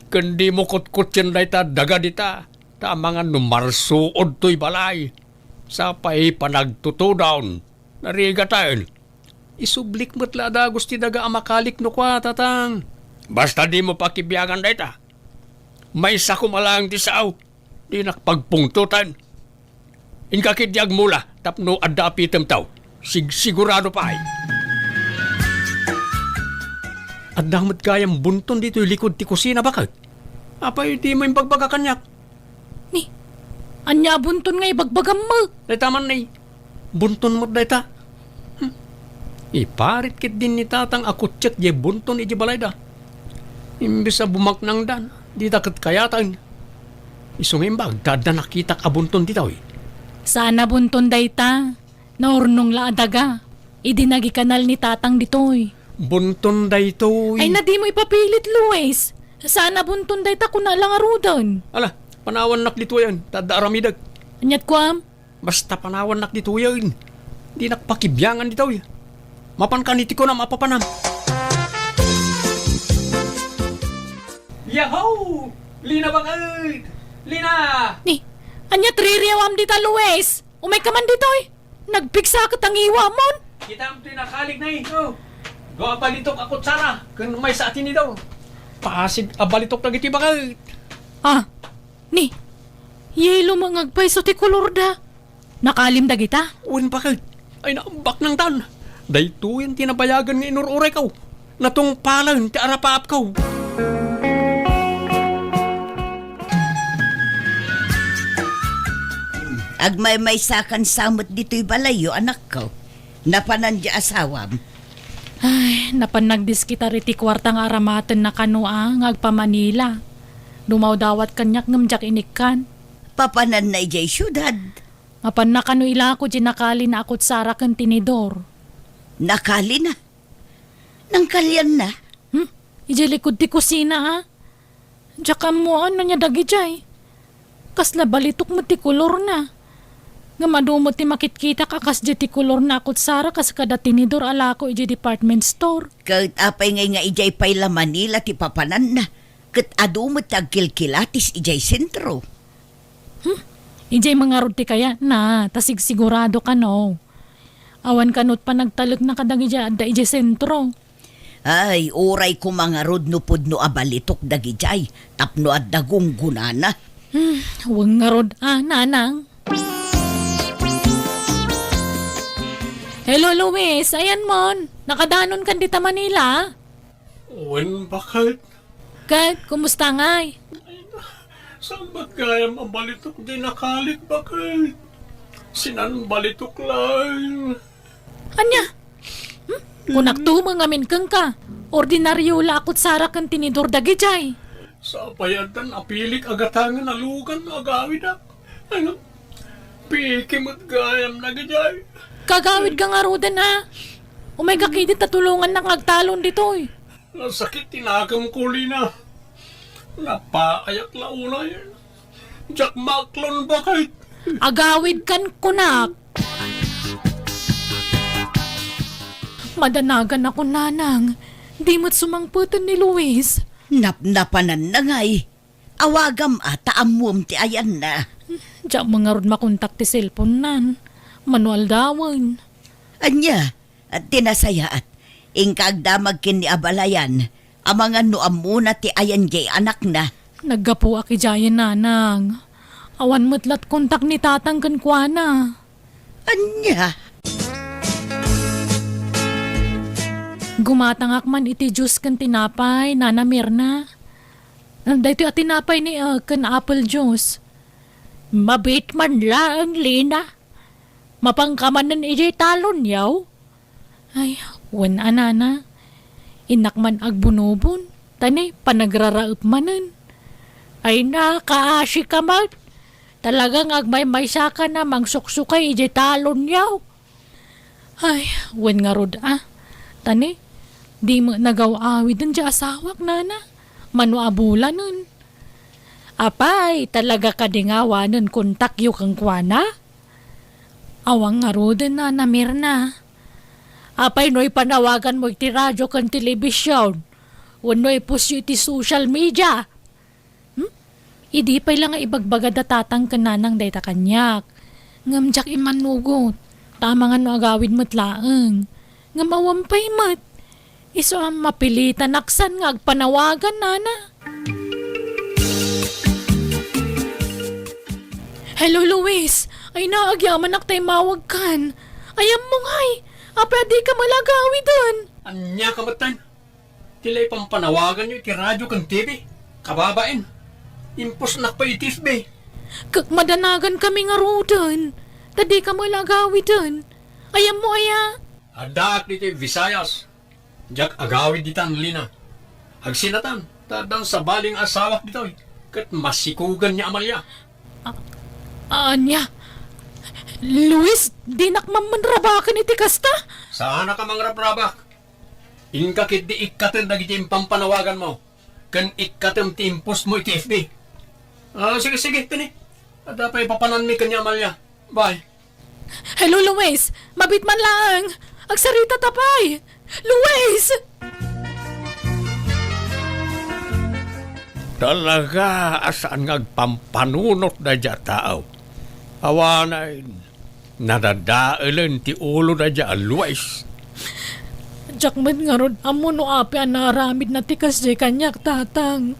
Kundi mo kutkut yan dita daga dita. Ta mga numarsuod to'y balay. Sa pa'y panagtutudawn. Nariga tayo. Isublik mo't lada gusti daga amakalik no kwa, tatang. Basta di mo pakibiyagan dita. May isa kumalang ti saaw. Di nakpagpungtutan. Inkakidiyag mula, tapno adda apitem tao. Sigurado pa ay. At damot kayang bunton dito yung likod ti kusina bakit? Apay di mo yung pagbagakanyak. Ni, anya bunton nga ibagbagam mo. Dahita man na bunton mo dahita. Iparit kit din ni tatang akutsyat ye bunton iji balay da. Imbis sa bumaknang dan, di takot kayatan. Isungimbag, dada nakita ka bunton dito eh. Sana bunton dayta. Naurnong laadaga. Idinagi kanal ni tatang ditoy. Bunton dayto Ay na di mo ipapilit, Luis. Sana bunton dayta kuna lang arudan. Ala, panawan nak dito yan. Tada aramidag. Anyat ko Basta panawan nak dito yan. Di nakpakibyangan dito eh. Mapan kaniti ko na mapapanam. Yahoo! Lina bakit? Lina! Ni, anyat ririawam dita, Luis. Umay ka man ditoy. Nagpiksa ka tang iwamon. Kita ang tinakalig na ito. Go abalitok akot Sara. Kung may sa atin ito. Pasig abalitok na giti bakit? Ni, yelo mangagpay so ti kolor da. Nakalim da kita. Uwan bakit? Ay naambak ng tan. Dahito yung tinabayagan ng inururay kaw. Natong palang ti arapaap kaw. Agmay-may sakan samot dito'y balayo, anak ko. Napanan di asawam. Ay, napanagdis kita riti kwartang aramaten na kanua ngagpa Manila. Dumaw dawat kanyak ngamjak inikkan. Papanan na ijay syudad. Apan na kanu ila ko jinakali na akot sara kan tinidor. Nakali na. Nang kalyan na. Ije likod ti kusina ha. Tsaka mo ano niya dagi jay. Kasla balitok mo ti kolor na. Nga madumot ti makitkita kakas di ti kolor na akot sara kas kada tinidor ala ko ije department store. Kahit apay ngay nga ijay payla Manila ti papanan na. Kat adumot agkilkilatis ijay sentro. Ije mga roti kaya na tasig sigurado ka no. Awan kanot pa nagtalog na kadagi dya da ije sentro. Ay, oray ko mga rod no pudno abalitok dagi jay. Tapno at dagong gunana. Huwag nga rod nanang. Hello Luis, ayan mon. Nakadanon kan dita Manila. Uwan bakit? Kat, kumusta ngay? Saan ba't kaya mabalitok di nakalik bakit? Sinanbalitok lang. Anya? Kung nagtumang amin kang ka, ordinaryo lakot sara kang tinidor dagi jay. Sa payadan, apilik agatangan alugan agawid ak. Ano? Pikimot gayam na gajay. Kagawid ka nga rodan ha. Umay kakidit tatulungan na agtalon dito eh. Nasakit tinagam kuli na. Napaayak launay. Jack Macklon ba kahit? Agawid kan kunak. Madanagan ako nanang. Di mo't sumangputan ni Luis. Napnapanan na ngay. Awagam ata amum ti ayan na. Diyak mga rod makontak ti cellphone nan. Manual dawon. Anya, at tinasaya at ingkagdamag kin ni abalayan. Amangan no amuna ti ayan gay anak na. Naggapo aki jayan nanang. Awan matlat kontak ni tatang kan kuana. Anya, Gumatangak man iti juice kan tinapay, Nana Mirna. Dahito at tinapay ni kan apple juice. Mabit man lang, Lina. Mapangkamanan iti talon yaw. Ay, wan anana. Inak man agbunobon. Tani, panagraraap manan. Ay na, kaasi ka man. Talagang agmay-may saka na mangsuksukay iti talon yaw. Ay, wan nga rod Tani, di mo nagaw-awid nun di asawak, nana. Manuabula nun. Apay, talaga ka dingawa nun kontak yu kang kuana? Awang nga roden na Mirna. Apay no'y panawagan mo iti radyo kang telebisyon. Wano'y pusyo iti social media. Idi pa'y lang ibagbaga datatang kananang dayta kanyak. Ngamjak imanugot. Tama nga no agawid mo't laeng. Ngamawampay mat. Iso ang mapilitan naksan nga agpanawagan, nana. Hello, Luis. Ay naagyaman ak tayo mawag kan. Ayam mo ngay. Pwede ka malagawi dun. Anya kamatan. Tilay pampanawagan nyo iti radyo kang TV. Kababain. Impos na pa itis be. Madanagan kami nga rodan. Tadi ka malagawi dun. Ayam mo aya. Adak dito Visayas. Jack agawid ditan Lina. Agsinatan. Tadang sa baling asawak dito. Kat masikugan niya Amalia. Anya? Luis, di nakmamanrabakan iti kasta? Saan ka mang rabrabak? Inkakit di ikatin na giti pampanawagan mo. Kan ikatin ti impos mo iti FB. Sige, tini. Ada pa ipapanan mi kanya Amalia. Bye. Hello, Luis. Mabit man lang. Agsarita tapay. Luis! Talaga asaan nga agpampanunot na dya tao. Awanay, nadadailan ti ulo na dya always. Jakmed nga rod, amo no api ang naramid na tikas di kanyak tatang.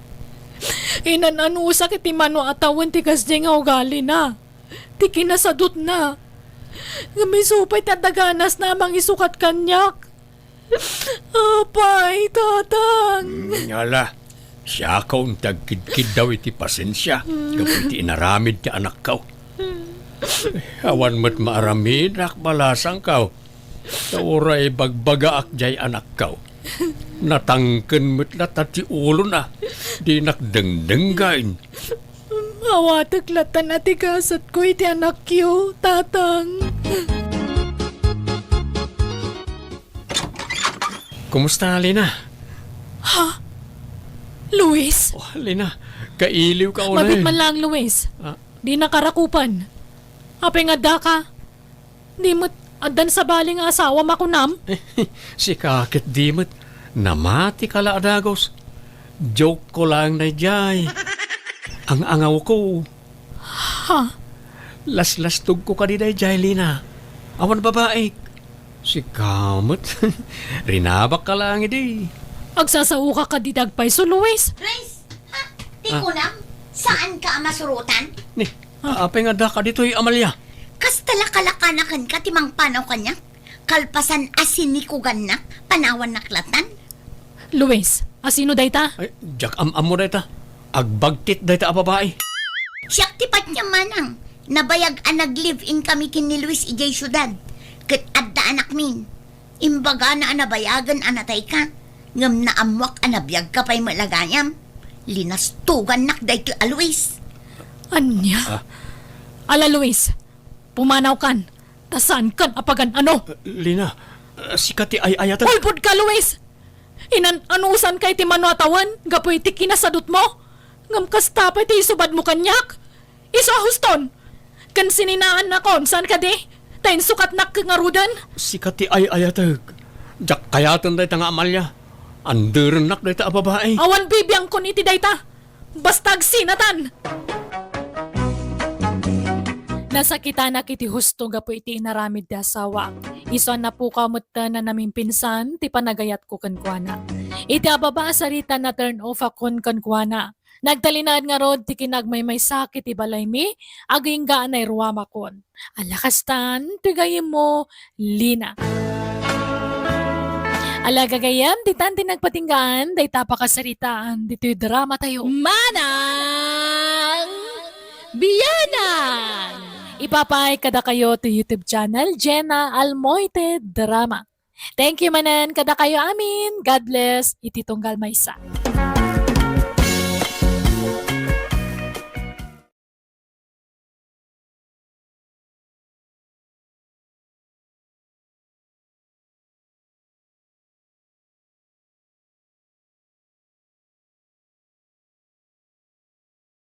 Inananusak iti mano atawan tikas di nga ugali na. Ti kinasadot na. Nga may supay tataganas na amang isukat kanyak. Apay, tatang. Ngala, siya kaong tagkidkid daw iti pasensya. Kapag iti inaramid ti anak kaw. Awan mo't maaramid, akbalasang kaw. Tauray bagbaga akjay anak kaw. Natangken mo't natati ulo na. Di nakdengdenggain. Awatak latan at ikasat ko iti anak yo, tatang. Kumusta, Lina? Luis? Oh, Lina, kailiw ka una Mabit man lang, Luis. Di nakarakupan. Apay nga da ka. Di mo't adan sa baling asawa makunam. Si kakit dimot, namati ka la adagos. Joke ko lang na jay. Ang angaw ko. Las-lastog ko ka di na jay, Lina. Awan babae. Si kamot. Rinabak ka lang edi. Agsasauka ka di dagpay so, Luis. Luis, tikunam, saan ka masurutan? Ni, apay nga da ka dito'y Amalia. Kastalaka-lakanakan ka timang panaw kanya? Kalpasan asin ni kugan na, panawan naklatan? Luis, asino dayta? Ay, jak am mo dayta. Agbagtit dayta a babae. Siyak tipat niya manang, Nabayag ang nag-live-in kami kin ni Luis ijay syudad. Kat adda anak min. Imbaga na anabayagan anatay ka. Ngam na amwak anabiyag ka pa'y malagayam. Linastugan nakday ki Luis. Anya? Ala Luis, pumanaw kan. Tasan kan apagan ano? Lina, sikati ay ayatan. Ulpod ka Luis! Anusan kay ti manuatawan, gapoy ti kinasadot mo. Ngam kastapay ti isubad mo kanyak. Iso ahuston. Kan sininaan na kon, saan ka di? Tayin sukat nak kangarudan. Sikati ay ayatag. Jak kayatan day tanga amalya. Anderan nak day ta babae. Awan bibiyang kon iti dayta. Bastag sinatan. Nasakita na kiti husto gapo iti inaramid ti asawa. Iso na po kamot na naming pinsan, ti panagayat ko kankwana. Iti ababa sarita na turn off akon kankwana. Nagtalinaan nga rod ti kinagmay sakit ti balay mi, aging gaan ay ruwama kon. Alakastan, tigayim mo, Lina. Alagagayam, di tanti nagpatinggaan, day tapakasaritaan, dito yung drama tayo. Manang Biyanan! Ipapay kada kayo to YouTube channel, Jenna Almoite Drama. Thank you manan kada kayo amin. God bless. Iti tunggal maysa.